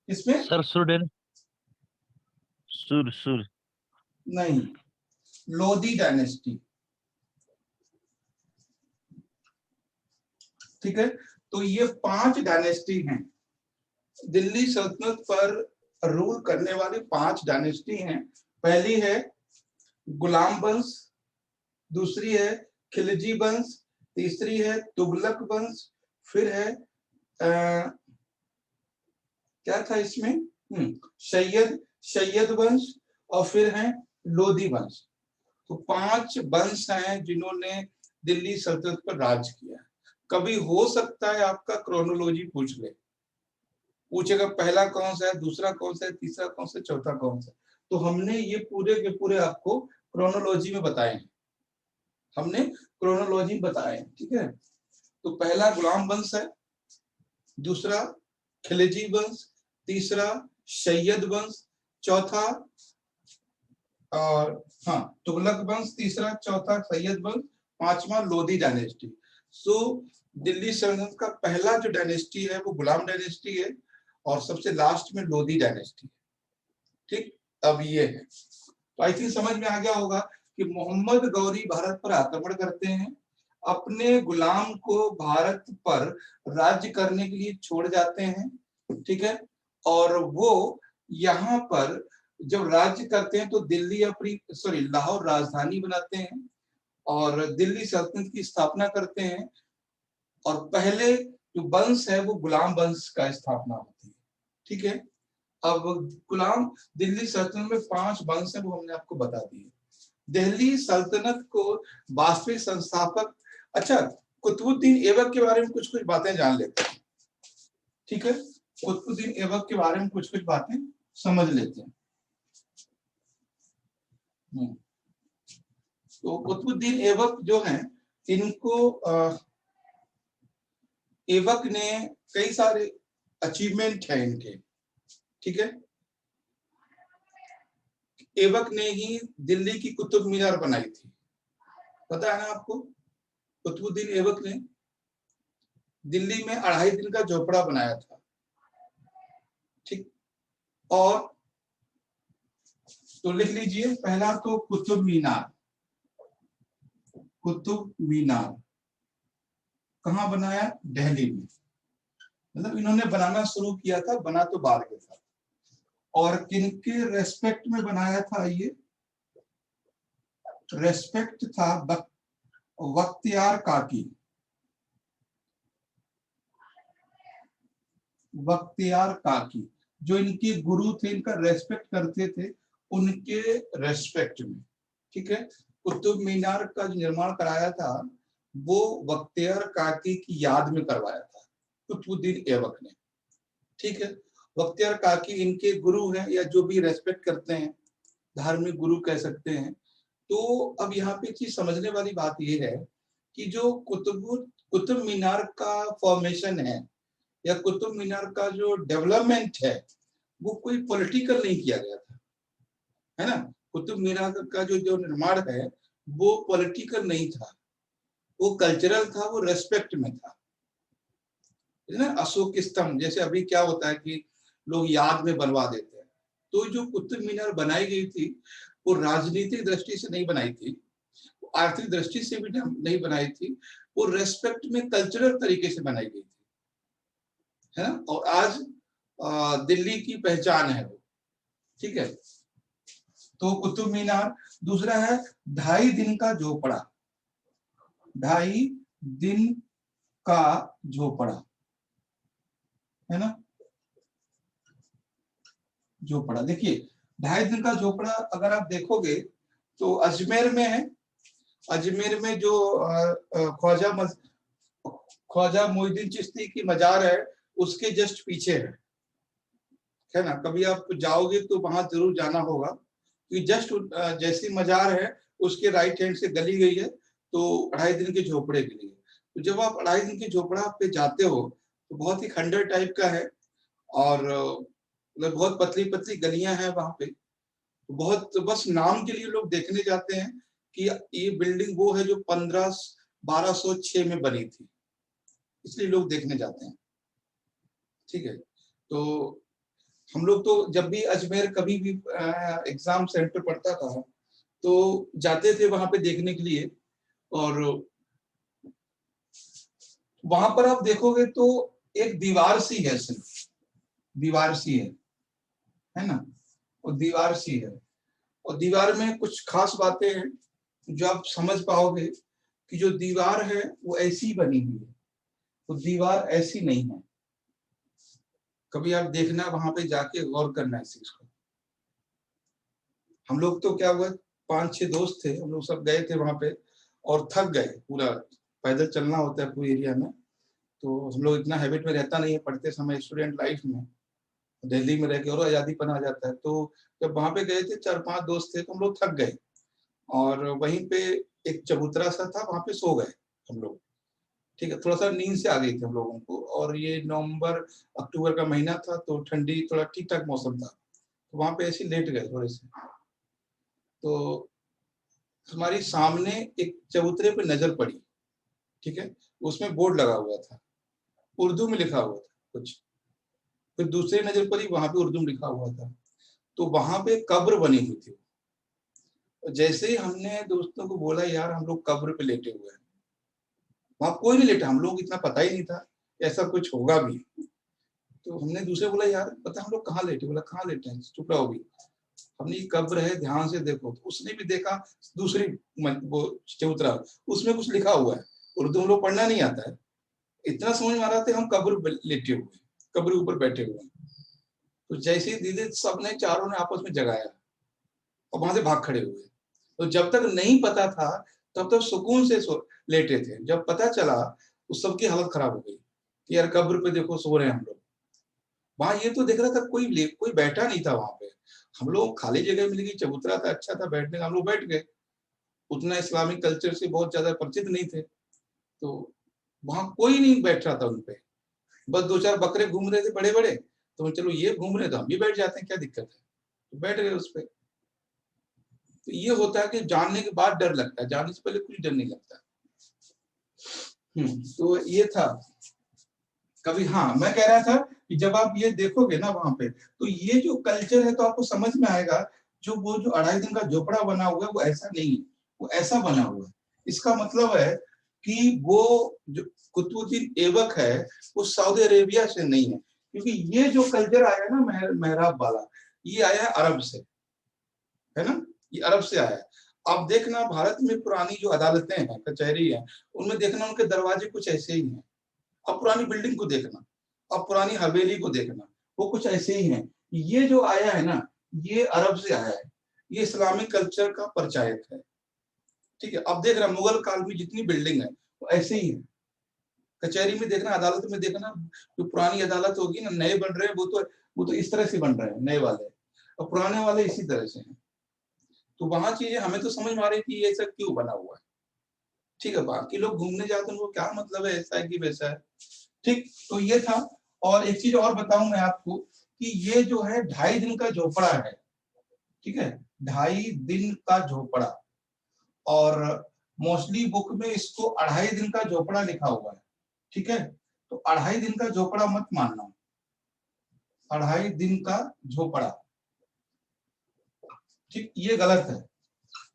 इसमें सर? सुर नहीं, लोधी डायनेस्टी। ठीक है, तो ये 5 डायनेस्टी हैं दिल्ली सल्तनत पर रूल करने वाली 5 डायनेस्टी हैं। पहली है गुलाम वंश, दूसरी है खिलजी वंश, तीसरी है तुगलक वंश, फिर है क्या था इसमें, सैयद वंश, और फिर है लोधी वंश। तो 5 वंश हैं जिन्होंने दिल्ली सल्तनत पर राज किया। कभी हो सकता है आपका क्रोनोलॉजी पूछ ले, पूछेगा पहला कौन सा है, दूसरा कौन सा है, तीसरा कौन सा है, चौथा कौन सा है। तो हमने ये पूरे के पूरे आपको क्रोनोलॉजी में बताए हैं, हमने क्रोनोलॉजी बताए हैं। ठीक है, तो पहला गुलाम वंश है, दूसरा खिलजी वंश, तीसरा सैयद वंश, चौथा और हाँ तुगलक वंश, तीसरा चौथा सैयद वंश, पांचवा लोधी डायनेस्टी। सो दिल्ली सल्तनत का पहला जो डायनेस्टी है वो गुलाम डायनेस्टी है और सबसे लास्ट में लोधी डायनेस्टी। ठीक, अब ये है तो आई थिंक समझ में आ गया होगा कि मोहम्मद गौरी भारत पर आक्रमण करते हैं, अपने गुलाम को भारत पर राज्य करने के लिए छोड़ जाते हैं। ठीक है, और वो यहाँ पर जब राज्य करते हैं तो दिल्ली अपनी लाहौर राजधानी बनाते हैं और दिल्ली सल्तनत की स्थापना करते हैं। और पहले जो वंश है वो गुलाम वंश का स्थापना होती है। ठीक है, अब गुलाम दिल्ली सल्तनत में 5 वंश है वो हमने आपको बता दिए। दिल्ली सल्तनत को वास्तविक संस्थापक, अच्छा कुतुबुद्दीन ऐबक के बारे में कुछ कुछ बातें जान लेते हैं। ठीक है, कुतुबुद्दीन ऐबक के बारे में कुछ कुछ बातें समझ लेते हैं। तो कुतुबुद्दीन ऐबक जो हैं इनको ऐबक ने कई सारे अचीवमेंट है इनके। ठीक है, ऐबक ने ही दिल्ली की कुतुब मीनार बनाई थी, पता है ना आपको। कुतुबुद्दीन ऐबक ने दिल्ली में 2.5 दिन का झोपड़ा बनाया था। ठीक, और तो लिख लीजिए, पहला तो कुतुब मीनार। कुतुब मीनार कहाँ बनाया, दिल्ली में। मतलब इन्होंने बनाना शुरू किया था, बना तो बाद के था। और किनके रेस्पेक्ट में बनाया था ये, रेस्पेक्ट था बख्तियार काकी। बख्तियार काकी जो इनके गुरु थे, इनका रेस्पेक्ट करते थे, उनके रेस्पेक्ट में। ठीक है, कुतुब मीनार का जो निर्माण कराया था वो बख्तियार काकी की याद में करवाया था कुतुबुद्दीन ऐबक ने। ठीक है, बख्तियार काकी इनके गुरु हैं या जो भी रेस्पेक्ट करते हैं, धार्मिक गुरु कह सकते हैं। तो अब यहाँ पे चीज समझने वाली बात यह है कि जो कुतुब मीनार का फॉर्मेशन है या कुतुब मीनार का जो डेवलपमेंट है वो कोई पॉलिटिकल नहीं किया गया था, है ना। कुतुब मीनार का जो निर्माण है वो पॉलिटिकल नहीं था, वो कल्चरल था, वो रेस्पेक्ट में था, है ना। अशोक स्तंभ जैसे अभी क्या होता है कि लोग याद में बनवा देते हैं, तो जो कुतुब मीनार बनाई गई थी वो राजनीतिक दृष्टि से नहीं बनाई थी, आर्थिक दृष्टि से भी नहीं बनाई थी, वो रेस्पेक्ट में कल्चरल तरीके से बनाई गई थी, है ना। और आज दिल्ली की पहचान है वो। ठीक है, तो कुतुब मीनार। दूसरा है 2.5 दिन का झोपड़ा। 2.5 दिन का झोपड़ा, है ना। झोपड़ा देखिए, 2.5 दिन का झोपड़ा अगर आप देखोगे तो अजमेर में है। अजमेर में जो ख्वाजा मोइनुद्दीन चिश्ती की मजार है उसके जस्ट पीछे है ना। कभी आप जाओगे तो वहां जरूर जाना होगा, कि जस्ट जैसी मजार है उसके राइट हैंड से गली गई है तो 2.5 दिन के झोपड़े के लिए। तो जब आप 2.5 दिन के झोपड़ा पे जाते हो तो बहुत ही खंडर टाइप का है और मतलब बहुत पतली पतली गलियां हैं वहां पे। बहुत बस नाम के लिए लोग देखने जाते हैं कि ये बिल्डिंग वो है जो 1206 में बनी थी, इसलिए लोग देखने जाते हैं। ठीक है, तो हम लोग तो जब भी अजमेर कभी भी एग्जाम सेंटर पड़ता था तो जाते थे वहां पे देखने के लिए, और वहां पर आप देखोगे तो एक दीवार सी है, सिर्फ दीवार सी है ना, और दीवार सी है, और दीवार में कुछ खास बातें हैं जो आप समझ पाओगे कि जो दीवार है वो ऐसी बनी हुई है, वो दीवार ऐसी नहीं है। कभी आप देखना, वहां पे जाके गौर करना इस चीज को। हम लोग तो क्या हुआ, 5-6 दोस्त थे, हम लोग सब गए थे वहां पे और थक गए। पूरा पैदल चलना होता है पूरे एरिया में, तो हम लोग इतना हैबिट में रहता नहीं है पढ़ते समय, स्टूडेंट लाइफ में दिल्ली में रह के और आजादीपन आ जाता है। तो जब वहां पे गए थे, 4-5 दोस्त थे, तो हम लोग थक गए और वहीं पे एक चबूतरा सा था, वहां पे सो गए हम लोग। ठीक है, थोड़ा सा नींद से आ गई थी हम लोगों को, और ये नवंबर अक्टूबर का महीना था, तो ठंडी, थोड़ा ठीक ठाक मौसम था, तो वहां पे ऐसे लेट गए थोड़े से। तो हमारी सामने एक चबूतरे पे नजर पड़ी, ठीक है, उसमें बोर्ड लगा हुआ था, उर्दू में लिखा हुआ था कुछ। फिर दूसरी नजर पड़ी, वहां पे उर्दू में लिखा हुआ था, तो वहां पे कब्र बनी हुई थी। और जैसे ही हमने दोस्तों को बोला यार हम लोग कब्र पे लेटे हुए हैं, वहां कोई नहीं लेटा, हम लोग इतना पता ही नहीं था ऐसा कुछ होगा भी। तो हमने दूसरे बोला यार पता हम लोग कहाँ लेटे, बोला कहाँ लेटे हैं, चुप रहो भी, हमने ये कब्र है ध्यान से देखो। तो उसने भी देखा, दूसरी वो चबूतरा, उसमें कुछ लिखा हुआ है, उर्दू हम लोग पढ़ना नहीं आता है, इतना समझ में आ रहा था हम कब्र पे लेटे हुए, कब्र के ऊपर बैठे हुए हैं। तो जैसे ही धीरे सबने चारों ने आपस में जगाया और वहां से भाग खड़े हुए। तो जब तक नहीं पता था तब तक सुकून से लेटे थे, जब पता चला तो सबकी हालत खराब हो गई कि यार कब्र पे देखो सो रहे हैं हम लोग। वहां ये तो देख रहा था कोई बैठा नहीं था वहां पे, हम लोग खाली जगह मिल गई, चबूतरा था, अच्छा था बैठने का, हम लोग बैठ गए। उतना इस्लामिक कल्चर से बहुत ज्यादा परिचित नहीं थे, तो वहां कोई नहीं बैठ रहा था उनपे, बस 2-4 बकरे घूम रहे थे बड़े बड़े, तो चलो ये घूम रहे तो हम भी बैठ जाते हैं, क्या दिक्कत है, तो बैठ गए उस पे। तो ये होता है कि जानने के बाद डर लगता है, जानने से पहले कुछ डर नहीं लगता। तो ये था। कभी, हाँ मैं कह रहा था कि जब आप ये देखोगे ना वहां पे, तो ये जो कल्चर है तो आपको समझ में आएगा, जो वो जो 2.5 दिन का झोपड़ा बना हुआ है वो ऐसा नहीं है, वो ऐसा बना हुआ है। इसका मतलब है कि वो जो कुतुबुद्दीन ऐबक है वो सऊदी अरेबिया से नहीं है, क्योंकि ये जो कल्चर आया है ना मेहराब वाला, ये आया है अरब से, है ना, ये अरब से आया है। अब देखना भारत में पुरानी जो अदालतें हैं, कचहरी है, उनमें देखना उनके दरवाजे कुछ ऐसे ही हैं। अब पुरानी बिल्डिंग को देखना, अब पुरानी हवेली को देखना, वो कुछ ऐसे ही है। ये जो आया है ना, ये अरब से आया है, ये इस्लामिक कल्चर का परिचायक है। ठीक है, अब देख रहा मुगल काल में जितनी बिल्डिंग है वो ऐसे ही है। कचहरी में देखना, अदालत में देखना, जो पुरानी अदालत होगी ना, नए बन रहे हैं वो तो इस तरह से बन रहे हैं नए वाले, और पुराने वाले इसी तरह से हैं। तो वहां चीजें हमें तो समझ में आ रही थी ये सब क्यों बना हुआ है। ठीक है, बाकी लोग घूमने जाते हैं उनको क्या मतलब है ऐसा है कि वैसा है। ठीक, तो ये था। और एक चीज और बताऊं मैं आपको कि ये जो है 2.5 दिन का झोपड़ा है, ठीक है, 2.5 दिन का झोपड़ा, और मोस्टली बुक में इसको 2.5 दिन का झोपड़ा लिखा हुआ है। ठीक है, तो 2.5 दिन का झोपड़ा मत मानना, 2.5 दिन का झोपड़ा, ठीक, ये गलत है,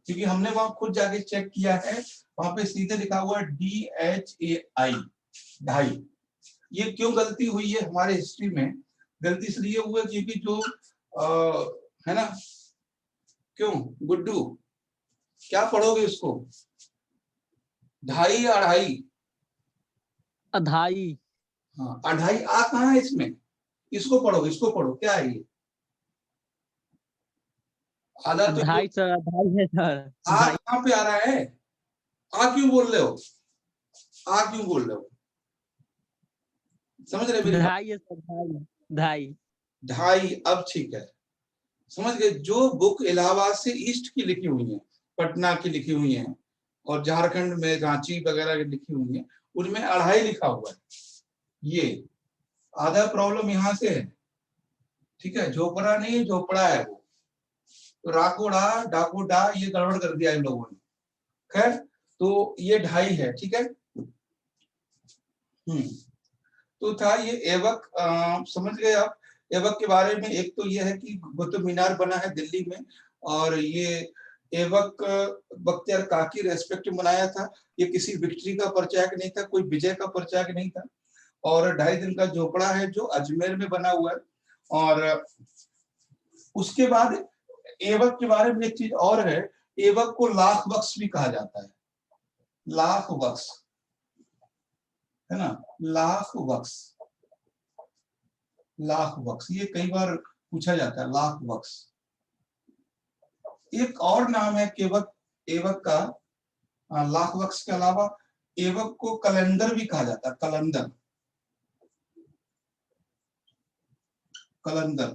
क्योंकि हमने वहां खुद जाके चेक किया है, वहां पे सीधे लिखा हुआ है DHAI, 2.5। ये क्यों गलती हुई है हमारे हिस्ट्री में, गलती इसलिए हुआ क्योंकि जो है ना, क्यों गुड्डू, क्या पढ़ोगे इसको, 2.5 या 2.5? अढ़ाई। हाँ, 2.5 आ कहाँ है इसमें, इसको पढ़ो, इसको पढ़ो, क्या है ये, आधा तो अढ़ाई सर, अढ़ाई है सर। आ कहाँ पे आ रहा है, आ क्यों बोल रहे हो, आ क्यों बोल रहे हो, समझ रहे मेरी बात। ढाई है सर, ढाई ढाई। 2.5, अब ठीक है, समझ गए। जो बुक इलाहाबाद से ईस्ट की लिखी हुई है, पटना की लिखी हुई है, और झारखंड में रांची वगैरह की लिखी हुई है, उनमें 2.5 लिखा हुआ है। ये आधा प्रॉब्लम यहाँ से है, ठीक है, झोपड़ा नहीं है, झोपड़ा है वो, तो राकोड़ा डाकोडा ये गड़बड़ कर दिया इन लोगों ने। खैर, तो ये 2.5 है, ठीक है। तो था ये ऐबक, समझ गए आप। ऐबक के बारे में एक तो ये है कि कुतुब मीनार बना है दिल्ली में, और ये ऐबक बख्तियार काकी रेस्पेक्ट में बनाया था। ये किसी विक्ट्री का परिचायक नहीं था, कोई विजय का परिचायक नहीं था। और 2.5 दिन का झोपड़ा है जो अजमेर में बना हुआ है। और उसके बाद ऐबक के बारे में एक चीज और है, ऐबक को लाख बख्श भी कहा जाता है। लाख बख्श है ना, लाख बख्श, लाख बख्श, ये कई बार पूछा जाता है, लाख बख्श। एक और नाम है केवक ऐबक का, लाख बख्श के अलावा ऐबक को कलंदर भी कहा जाता है। कलंदर, कलंदर,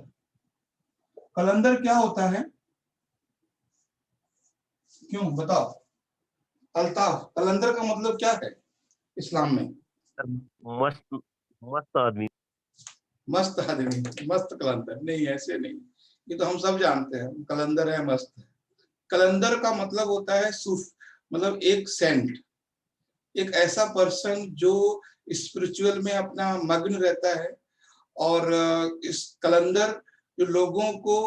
कलंदर क्या होता है, क्यों बताओ अल्ताफ, कलंदर का मतलब क्या है इस्लाम में? मस्त मस्त आदमी। मस्त आदमी, मस्त कलंदर नहीं, ऐसे नहीं, ये तो हम सब जानते हैं कलंदर है, मस्त है। कलंदर का मतलब होता है सूफ, मतलब एक सेंट, एक ऐसा पर्सन जो स्पिरिचुअल में अपना मग्न रहता है। और इस कलंदर जो लोगों को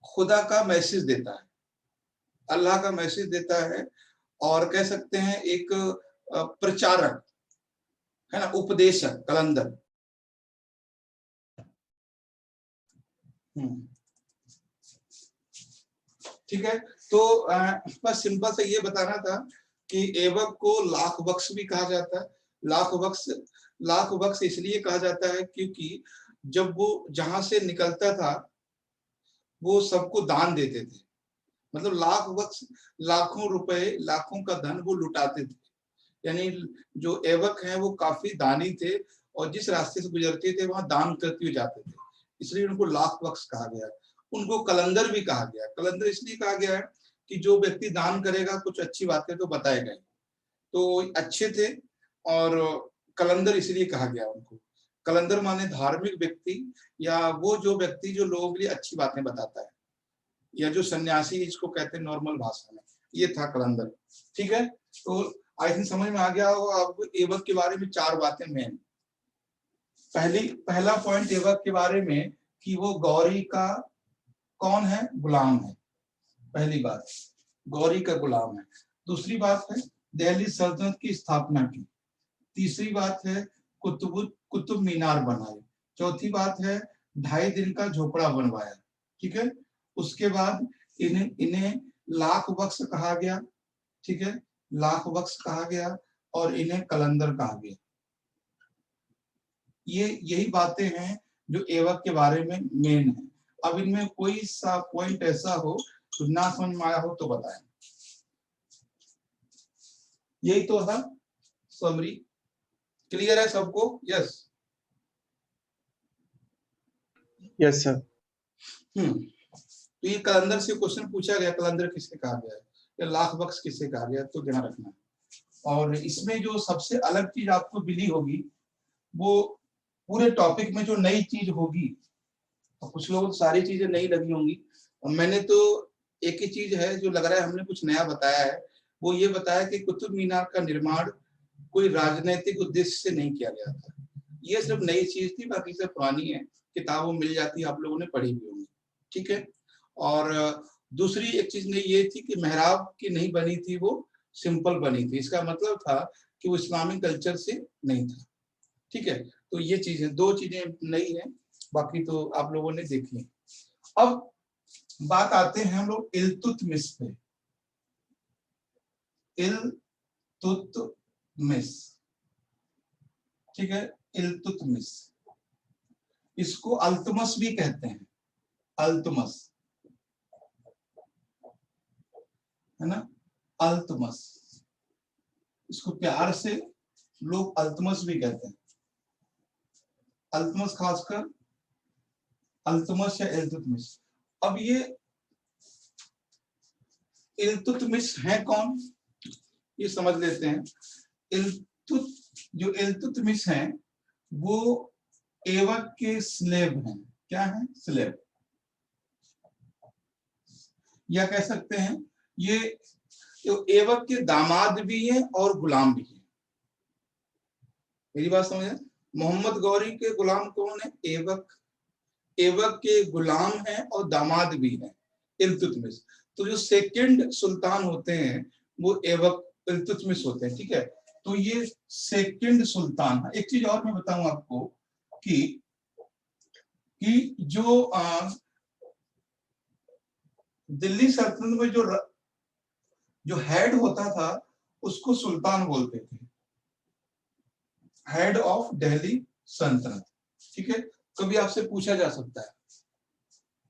खुदा का मैसेज देता है, अल्लाह का मैसेज देता है, और कह सकते हैं एक प्रचारक है ना, उपदेशक, कलंदर। ठीक है, तो बस सिंपल से ये बताना था कि ऐबक को लाख बख्श भी कहा जाता है। लाख बख्श इसलिए कहा जाता है क्योंकि जब वो जहां से निकलता था वो सबको दान देते थे। मतलब लाख बख्श, लाखों रुपए, लाखों का धन वो लुटाते थे। यानी जो ऐबक हैं वो काफी दानी थे, और जिस रास्ते से गुजरते थे वहां दान करते हुए जाते थे, इसलिए उनको लाख बख्श कहा गया। उनको कलंदर भी कहा गया। कलंदर इसलिए कहा गया है कि जो व्यक्ति दान करेगा कुछ अच्छी बातें तो बताएगा ही, तो अच्छे थे, और कलंदर इसलिए कहा गया उनको। कलंदर माने धार्मिक व्यक्ति, या वो जो व्यक्ति जो लोगों के लिए अच्छी बातें बताता है, या जो सन्यासी इसको कहते हैं नॉर्मल भाषा में, ये था कलंदर। ठीक है, तो आई थिंक समझ में आ गया होगा आपको ऐबक के बारे में 4 बातें मेन। पहला पॉइंट ऐबक के बारे में कि वो गौरी का कौन है, गुलाम है। पहली बात, गौरी का गुलाम है। दूसरी बात है दिल्ली सल्तनत की स्थापना की। तीसरी बात है कुतुब मीनार बनाए। चौथी बात है 2.5 दिन का झोपड़ा बनवाया। ठीक है, उसके बाद इन्हें लाख बख्श कहा गया। ठीक है, लाख बख्श कहा गया, और इन्हें कलंदर कहा गया। ये यही बातें हैं जो ऐबक के बारे में मेन है। अब इनमें कोई सा पॉइंट ऐसा हो तो ना समझ में आया हो तो बताएं। यही तो था समरी। क्लियर है सबको? Yes, yes sir. तो ये कलंदर से क्वेश्चन पूछा गया, कलंदर किसे कहा गया है, या लाख बख्श किसे कहा गया, तो ध्यान रखना। और इसमें जो सबसे अलग चीज आपको मिली होगी, वो पूरे टॉपिक में जो नई चीज होगी, तो कुछ लोगों को सारी चीजें नई लगी होंगी, और मैंने तो एक ही चीज है जो लग रहा है हमने कुछ नया बताया है, वो ये बताया कि कुतुब मीनार का निर्माण कोई राजनीतिक उद्देश्य से नहीं किया गया था। ये सिर्फ नई चीज थी, बाकी सब पुरानी है, किताबों मिल जाती है, आप लोगों ने पढ़ी भी होंगी। ठीक है, और दूसरी एक चीज ने ये थी कि मेहराब की नहीं बनी थी, वो सिंपल बनी थी। इसका मतलब था कि वो इस्लामिक कल्चर से नहीं था। ठीक है, तो ये चीजें, 2 चीजें नई है, बाकी तो आप लोगों ने देखी। अब बात आते हैं हम लोग इल्तुतमिश पे। इल्तुतमिश, ठीक है, इल्तुतमिश, इसको अल्तमस भी कहते हैं, अल्तमस, है ना, अल्तमस, इसको प्यार से लोग अल्तमस भी कहते हैं। अल्तमस, खासकर अल्तमस या इल्तुतमिश। अब ये इल्तुतमिश है कौन, ये समझ लेते हैं। जो इल्तुतमिश हैं वो ऐबक के स्लेव हैं। क्या है? स्लेव, या कह सकते हैं ये ऐबक के दामाद भी हैं और गुलाम भी हैं। मेरी बात समझे? मोहम्मद गौरी के गुलाम कौन है? ऐबक। ऐबक के गुलाम हैं और दामाद भी हैं इल्तुतमिश। तो जो सेकंड सुल्तान होते हैं वो ऐबक इल्तुतमिश होते हैं, ठीक है। तो ये सेकंड सुल्तान। एक चीज और मैं बताऊं आपको कि जो दिल्ली सल्तनत में जो हेड होता था उसको सुल्तान बोलते थे, हेड ऑफ दिल्ली सल्तनत, ठीक है। कभी आपसे पूछा जा सकता है,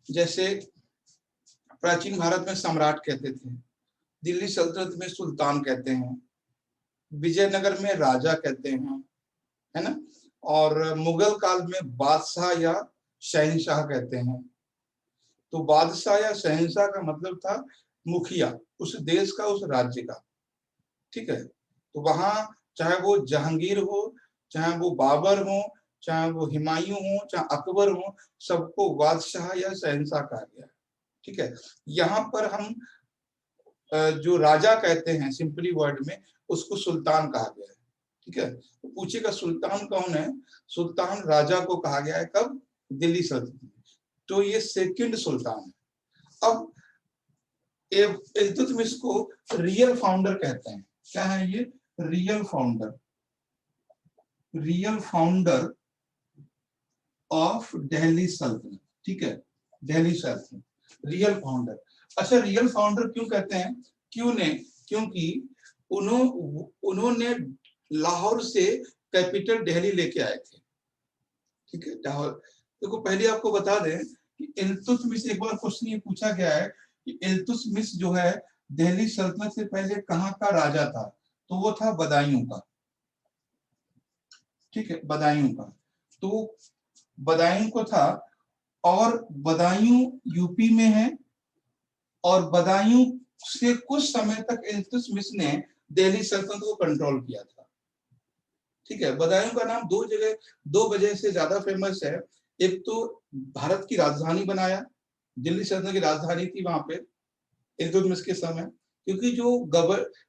जैसे प्राचीन भारत में सम्राट कहते थे, दिल्ली सल्तनत में सुल्तान कहते हैं, विजयनगर में राजा कहते हैं, है ना, और मुगल काल में बादशाह या शहंशाह कहते हैं। तो बादशाह या शहंशाह का मतलब था मुखिया उस देश का, उस राज्य का, ठीक है। तो वहां चाहे वो जहांगीर हो, चाहे वो बाबर हो, चाहे वो हुमायूं हो, चाहे अकबर हो, सबको बादशाह या शहंशाह कहा गया, ठीक है। यहाँ पर हम जो राजा कहते हैं सिंपली वर्ड में, उसको सुल्तान कहा गया है, ठीक है। तो पूछेगा सुल्तान कौन है? सुल्तान राजा को कहा गया है, कब? दिल्ली सल्तनत में। तो ये सेकंड सुल्तान है। अब इल्तुतमिश को रियल फाउंडर कहते हैं। क्या है ये? Real founder, real founder of Delhi सल्तनत, ठीक है, दिल्ली सल्तनत, रियल फाउंडर। अच्छा, रियल फाउंडर क्यों कहते हैं? क्योंकि उन्होंने लाहौर से कैपिटल दिल्ली लेके आए थे, ठीक है। लाहौर देखो, पहले आपको बता दें कि इल्तुतमिश, एक बार क्वेश्चन ये पूछा गया है कि इल्तुतमिश जो है दिल्ली सल्तनत से पहले कहाँ का राजा था? तो वो था बदायूं का, ठीक है, बदायूं का। तो बदायूं को था, और बदायूं यूपी में है, और बदायूं से कुछ समय तक इल्तुतमिश ने दिल्ली सल्तनत को कंट्रोल किया था, ठीक है। बदायूं का नाम दो वजह से ज्यादा फेमस है। एक तो भारत की राजधानी बनाया, दिल्ली सल्तनत की राजधानी थी वहां पे इल्तुतमिश के समय, क्योंकि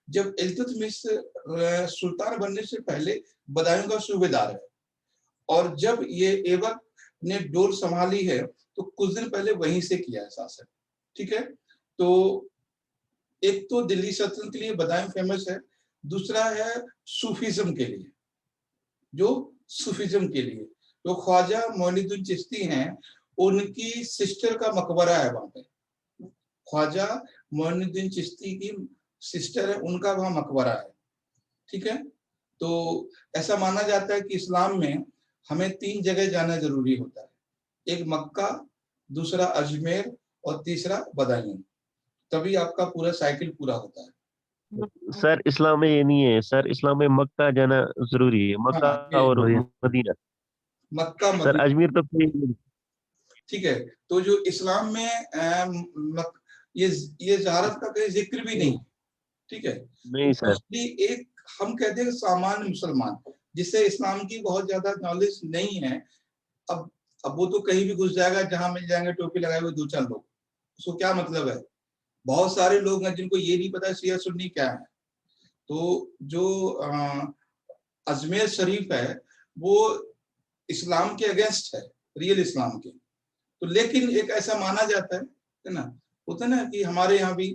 जब इल्तुतमिश सुल्तान बनने से पहले बदायूं का सूबेदार है, और जब ये ऐबक ने डोर संभाली है तो कुछ दिन पहले वहीं से किया है शासन, ठीक है। तो एक तो दिल्ली सल्तनत के लिए बदायूं फेमस है, दूसरा है सूफीज्म के लिए, जो ख्वाजा मोइनुद्दीन चिश्ती हैं, उनकी सिस्टर का मकबरा है वहां पे। ख्वाजा मोइनुद्दीन चिश्ती की सिस्टर है, उनका वहां मकबरा है, ठीक है। तो ऐसा माना जाता है कि इस्लाम में हमें 3 जगह जाना जरूरी होता है, एक मक्का, दूसरा अजमेर, और तीसरा बदायूं, तभी आपका पूरा साइकिल पूरा होता है। सर इस्लाम में ये नहीं है सर, इस्लाम में मक्का जाना जरूरी है, मक्का हाँ, ये और मदीना। मक्का सर मदीना, अजमेर तो कोई ठीक है। तो जो इस्लाम में ये ज़ियारत का कोई जिक्र भी नहीं, ठीक है। नहीं सर। मोस्टली एक हम कहते हैं सामान्य मुसलमान, जिसे इस्लाम की बहुत ज्यादा नॉलेज नहीं है, अब वो तो कहीं भी घुस जाएगा, जहां मिल जाएंगे टोपी लगाए हुए 2-4 लोग, उसको क्या मतलब है? बहुत सारे लोग हैं जिनको ये नहीं पता शिया सुन्नी क्या है। तो जो अजमेर शरीफ है वो इस्लाम के अगेंस्ट है, रियल इस्लाम के। तो लेकिन एक ऐसा माना जाता है ना, होता है ना कि हमारे यहाँ भी,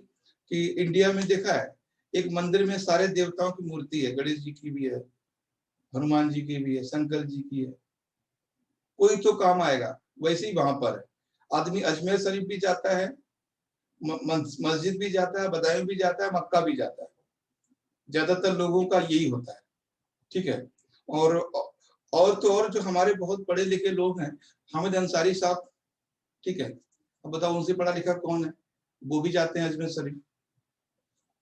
कि इंडिया में देखा है एक मंदिर में सारे देवताओं की मूर्ति है, गणेश जी की भी है, हनुमान जी की भी है, शंकर जी की है, कोई तो काम आएगा। वैसे ही वहां पर है, आदमी अजमेर शरीफ भी जाता है, मस्जिद भी जाता है, बदायूं भी जाता है, मक्का भी जाता है, ज्यादातर लोगों का यही होता है, ठीक है। और तो और जो हमारे बहुत पढ़े लिखे लोग हैं, हामिद अंसारी साहब, ठीक है, अब बताओ उनसे पढ़ा लिखा कौन है? वो भी जाते हैं अजमेर शरीफ।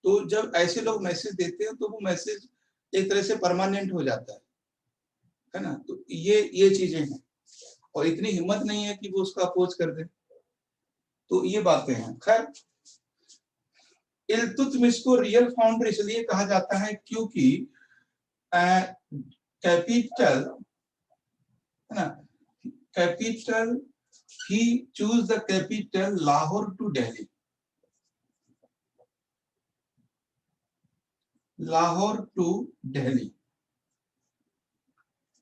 तो जब ऐसे लोग मैसेज देते हैं तो वो मैसेज एक तरह से परमानेंट हो जाता है ना। तो ये चीजें हैं, और इतनी हिम्मत नहीं है कि वो उसका अपोज कर दे। तो ये बातें हैं। खैर, इल्तुतमिश को रियल फाउंडर इसलिए कहा जाता है क्योंकि कैपिटल, है ना, capital, he choose the capital Lahore to Delhi, Lahore to Delhi,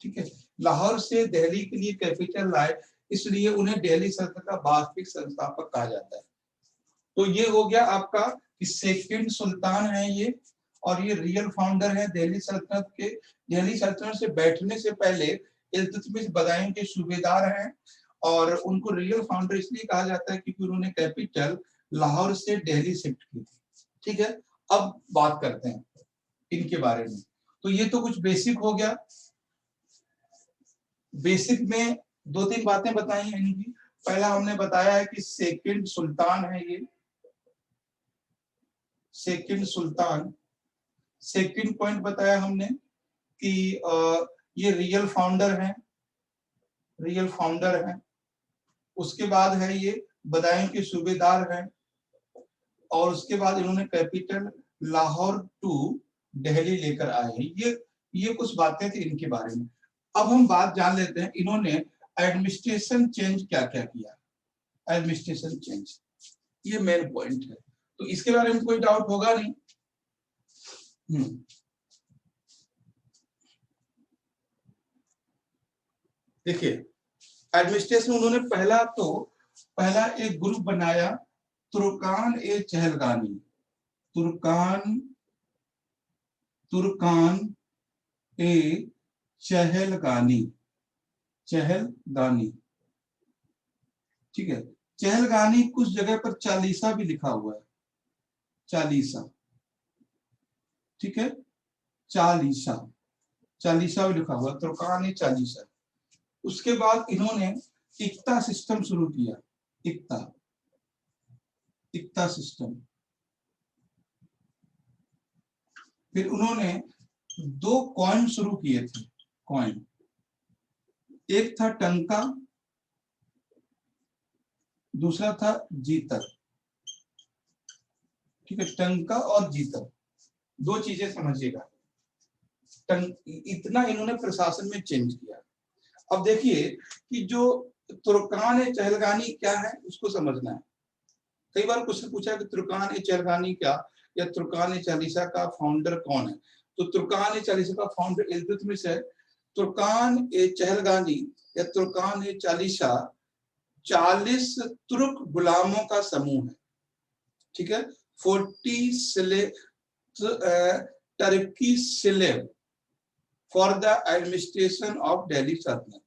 ठीक है। लाहौर से दिल्ली के लिए कैपिटल लाए, इसलिए उन्हें दिल्ली सल्तनत का वास्तविक संस्थापक कहा जाता है। तो ये हो गया आपका कि सेकंड सुल्तान है ये, और ये रियल फाउंडर है दिल्ली सल्तनत के। दिल्ली सल्तनत से बैठने से पहले इल्तुतमिश बदायूं के सूबेदार हैं, और उनको रियल फाउंडर इसलिए कहा जाता है क्योंकि उन्होंने कैपिटल लाहौर से दिल्ली शिफ्ट की थी। ठीक है, अब बात करते हैं इनके बारे में। तो ये तो कुछ बेसिक हो गया। बेसिक में दो तीन बातें बताई हैं इनकी। पहला हमने बताया है कि सेकंड सुल्तान है ये, सेकंड सुल्तान। सेकंड पॉइंट बताया हमने कि ये रियल फाउंडर है, रियल फाउंडर है। उसके बाद है ये बदायूं के सूबेदार हैं, और उसके बाद इन्होंने कैपिटल लाहौर टू दिल्ली लेकर आए हैं। ये कुछ बातें थी इनके बारे में। अब हम बात जान लेते हैं इन्होंने एडमिनिस्ट्रेशन चेंज क्या क्या किया। एडमिनिस्ट्रेशन चेंज ये मेन पॉइंट है, तो इसके बारे में कोई डाउट होगा नहीं। देखिए एडमिनिस्ट्रेशन उन्होंने पहला एक ग्रुप बनाया, तुर्कान ए चहलगानी। तुर्कान ए चहलगानी, चहलगानी। ठीक है, चहलगानी कुछ जगह पर चालीसा भी लिखा हुआ है, चालीसा। ठीक है, चालीसा, चालीसा भी लिखा हुआ है, तुर्कान ए चालीसा। उसके बाद इन्होंने इक्ता सिस्टम शुरू किया, इक्ता सिस्टम। फिर उन्होंने दो कॉइन शुरू किए थे, कॉइन। एक था टंका, दूसरा था जीतर। ठीक है, टंका और जीतर दो चीजें समझिएगा। इतना इन्होंने प्रशासन में चेंज किया। अब देखिए कि जो तुर्कान ए चहलगानी क्या है उसको समझना है। कई बार क्वेश्चन पूछा कि तुर्कान ए चहलगानी क्या, या तुर्कान ए चालीसा का फाउंडर कौन है। तो तुर्कान ए चालीसा का फाउंडर इल्तुतमिश है। तुर्कान ए चहलगानी या तुर्कान ए चालीसा 40 तुर्क गुलामों का समूह है। ठीक है, 40 Turkey slave for the administration of Delhi सल्तनत।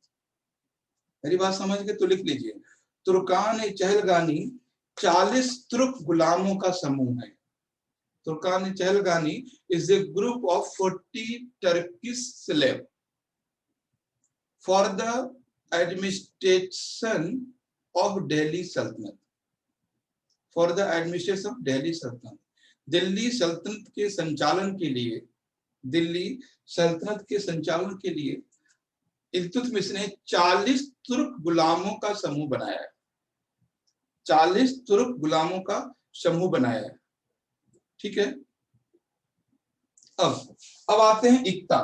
मेरी बात समझ के तो लिख लीजिए, तुर्कान ए चहलगानी 40 तुर्क गुलामों का समूह है। Turkan e Chahalgani is a group of 40 Turkish slave for the administration of Delhi Saltanat, for the administration of Delhi Saltanat. Delhi सल्तनत के संचालन के लिए, दिल्ली सल्तनत के संचालन के लिए इल्तुतमिश ने 40 तुर्क गुलामों का समूह बनाया है, 40 तुर्क गुलामों का समूह बनाया है। ठीक है, अब आते हैं इक्ता।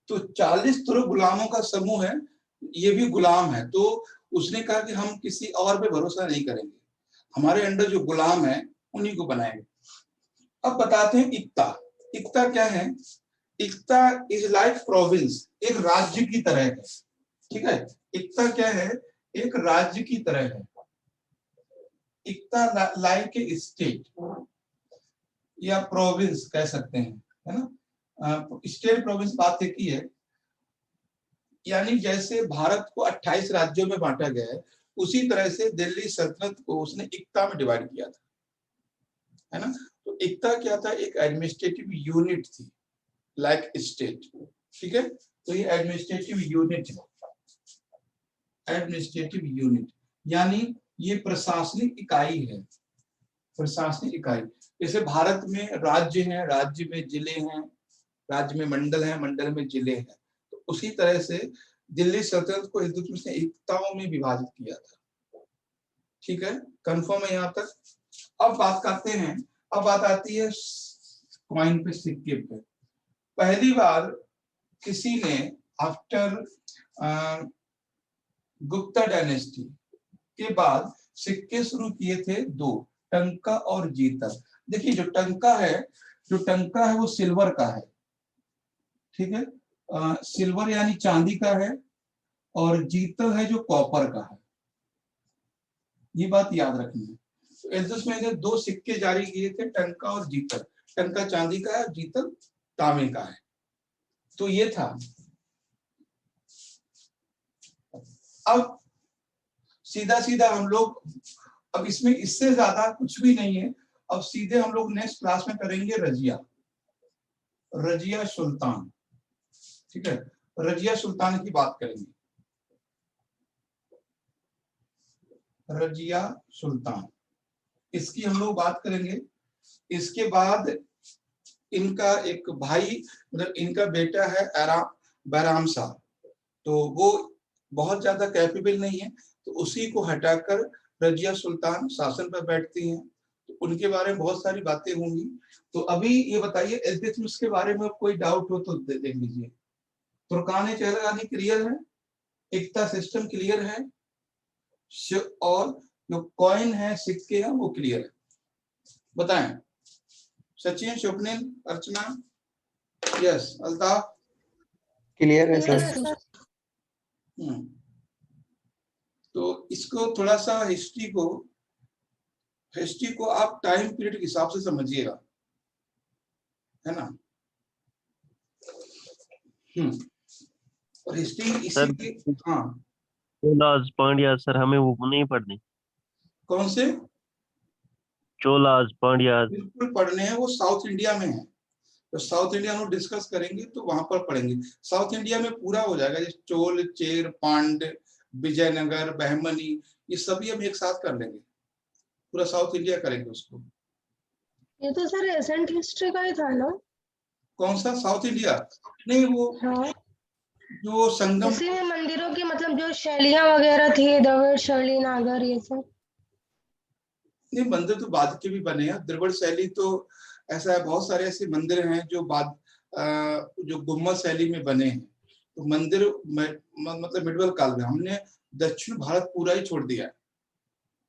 तो 40 तुर्क गुलामों का समूह है, ये भी गुलाम है। तो उसने कहा कि हम किसी और पे भरोसा नहीं करेंगे, हमारे अंडर जो गुलाम है उन्हीं को बनाएंगे। अब बताते हैं इक्ता। इक्ता क्या है? इक्ता इज लाइक प्रोविंस, एक राज्य की तरह है। ठीक है, इक्ता क्या है? एक राज्य की तरह है। इक्ता लाइक ए स्टेट या प्रोविंस कह सकते हैं, है ना। स्टेट प्रोविंस बात एक ही है। यानी जैसे भारत को 28 राज्यों में बांटा गया है, उसी तरह से दिल्ली सल्तनत को उसने इक्ता में डिवाइड किया था, है ना। तो इक्ता क्या था? एक एडमिनिस्ट्रेटिव यूनिट थी, लाइक स्टेट। ठीक है, तो ये एडमिनिस्ट्रेटिव यूनिट है। एडमिनिस्ट्रेटिव यूनिट यानी ये प्रशासनिक इकाई है, प्रशासनिक इकाई। जैसे भारत में राज्य हैं, राज्य में जिले हैं, राज्य में मंडल हैं, मंडल में जिले हैं। तो उसी तरह से दिल्ली सल्तनत को इल्तुतमिश ने इक्ताओं में विभाजित किया था। ठीक है, कंफर्म है यहाँ तक। अब बात करते हैं, अब बात आती है कॉइन पे, सिक्के पे। पहली बार किसी ने आफ्टर गुप्ता डायनेस्टी के बाद सिक्के शुरू किए थे, दो, टंका और जीतर। देखिए जो टंका है वो सिल्वर का है। ठीक है, सिल्वर यानी चांदी का है, और जीतर है जो कॉपर का है। ये बात याद रखनी है। इल्तुतमिश ने 2 सिक्के जारी किए थे, टंका और जीतल। टंका चांदी का है, जीतल तांबे का है। तो ये था। अब सीधा सीधा हम लोग, अब इसमें इससे ज्यादा कुछ भी नहीं है। अब सीधे हम लोग नेक्स्ट क्लास में करेंगे रजिया, रजिया सुल्तान। ठीक है, रजिया सुल्तान की बात करेंगे। रजिया सुल्तान, इसकी हम लोग बात करेंगे। इसके बाद इनका एक भाई, मतलब इनका बेटा है बैराम शाह, तो वो बहुत ज्यादा कैपेबल नहीं है, तो उसी को हटाकर रजिया सुल्तान शासन पर बैठती हैं। तो उनके बारे में बहुत सारी बातें होंगी। तो अभी ये बताइए, इल्तुतमिश के बारे में कोई डाउट हो तो देख लीजिए। तुर्कान चहलगानी क्लियर है, एकता सिस्टम क्लियर है, और जो कॉइन है, सिक्के हैं, वो क्लियर है। बताएं सचिन, स्वप्निल, अर्चना, यस, अल्ताफ, क्लियर है सर। तो इसको थोड़ा सा हिस्ट्री को आप टाइम पीरियड के हिसाब से समझिएगा, है ना। और हिस्ट्री इसी की, हाँ, चोलाज पांड्या सर, हमें वो नहीं पढ़नी। कौन से? चोलाज पांड्या। बिल्कुल पढ़ने हैं, वो साउथ इंडिया में है। तो साउथ इंडिया में डिस्कस करेंगे तो वहां पर पढ़ेंगे। साउथ इंडिया में पूरा हो जाएगा, जैसे चोल, चेर, पांड्य, विजयनगर, बहमनी, ये सभी हम एक साथ कर लेंगे। पूरा साउथ इंडिया करेंगे उसको। ये तो सर एसेंट हिस्ट्री का ही था ना? कौन सा साउथ इंडिया? नहीं, वो हाँ, जो संगम, उसी में मंदिरों की मतलब जो शैलियां वगैरह थी, द्रविड़ शैली, नागर, ये सब। नहीं, मंदिर तो बाद के भी बने हैं। द्रविड़ शैली तो ऐसा है, बहुत सारे ऐसे मंदिर हैं जो बाद जो गुम्मद शैली में बने हैं। तो मंदिर मतलब मिडवल काल में हमने दक्षिण भारत पूरा ही छोड़ दिया है।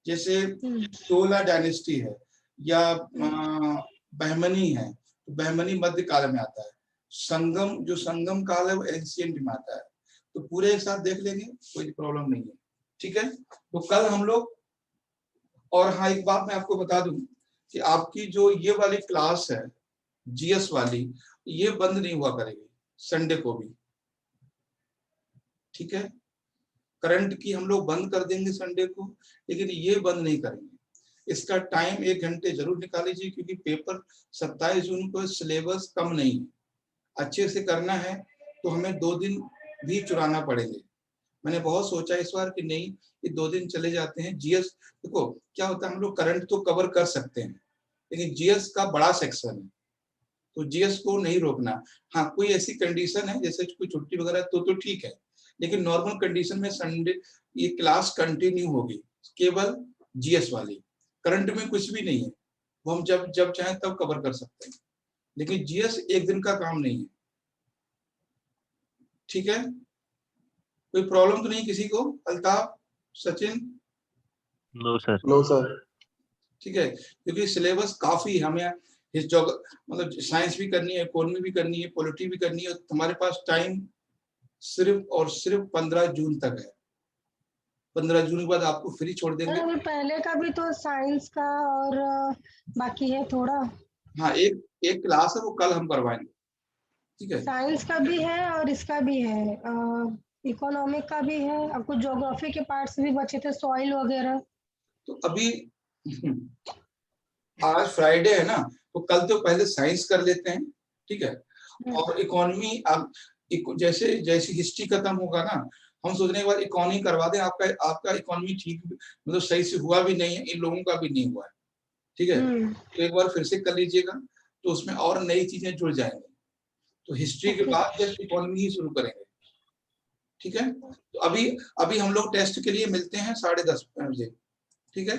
जैसे चोला डायनेस्टी है या बहमनी है, तो बहमनी मध्य काल में आता है। संगम, जो संगम काल है, वो एंशिएंट में आता है। तो पूरे एक साथ देख लेंगे, कोई प्रॉब्लम नहीं है। ठीक है, तो कल हम लोग, और हाँ, एक बात मैं आपको बता दूं कि आपकी जो ये वाली क्लास है, जीएस वाली, ये बंद नहीं हुआ करेगी संडे को भी। ठीक है, करंट की हम लोग बंद कर देंगे संडे को, लेकिन ये बंद नहीं करेंगे। इसका टाइम 1 घंटे जरूर निकाल लीजिए, क्योंकि पेपर 27 जून को, सिलेबस कम नहीं है। अच्छे से करना है तो हमें 2 दिन भी चुराना पड़ेंगे। मैंने बहुत सोचा इस बार कि नहीं, ये 2 दिन चले जाते हैं। जीएस देखो क्या होता है, हम लोग करंट तो कवर कर सकते हैं, लेकिन जीएस का बड़ा सेक्शन है, तो जीएस को नहीं रोकना। हाँ, कोई ऐसी कंडीशन है जैसे कोई छुट्टी वगैरह तो ठीक है, लेकिन नॉर्मल कंडीशन में संडे ये क्लास कंटिन्यू होगी, केवल जीएस वाली। करंट में कुछ भी नहीं है, वो हम जब चाहें तब कवर कर सकते हैं, लेकिन जीएस 1 दिन का काम नहीं है। ठीक है, कोई प्रॉब्लम तो नहीं किसी को? Altaf, Sachin? No sir. No sir. ठीक है, क्योंकि सिलेबस काफी, हमें मतलब साइंस भी करनी है, इकोनॉमी भी करनी है, पॉलिटी भी करनी है। तुम्हारे पास टाइम सिर्फ और सिर्फ 15 जून तक है। 15 जून के बाद आपको फ्री छोड़ देंगे। अभी पहले का भी तो साइंस का और बाकी है थोड़ा। हाँ, एक क्लास है, वो कल हम करवाएंगे। ठीक है, साइंस का भी है और इसका भी है, इकोनॉमिक का भी है, और कुछ ज्योग्राफी के पार्ट्स भी बचे थे, सॉइल वगैरह। तो अभी आज फ्राइडे है ना, तो कल तो पहले साइंस कर लेते हैं। ठीक है, और इकोनॉमी अब जैसे जैसे हिस्ट्री खत्म होगा ना, हम सोचने के बाद इकोनॉमी करवा दें। आपका इकोनॉमी ठीक, मतलब सही से हुआ भी नहीं है, इन लोगों का भी नहीं हुआ है। ठीक है, तो एक बार फिर से कर लीजिएगा, तो उसमें और नई चीजें जुड़ जाएंगी। तो हिस्ट्री के बाद जस्ट इकोनॉमी ही शुरू करेंगे। ठीक है, तो अभी हम लोग टेस्ट के लिए मिलते हैं 10:30 बजे। ठीक है।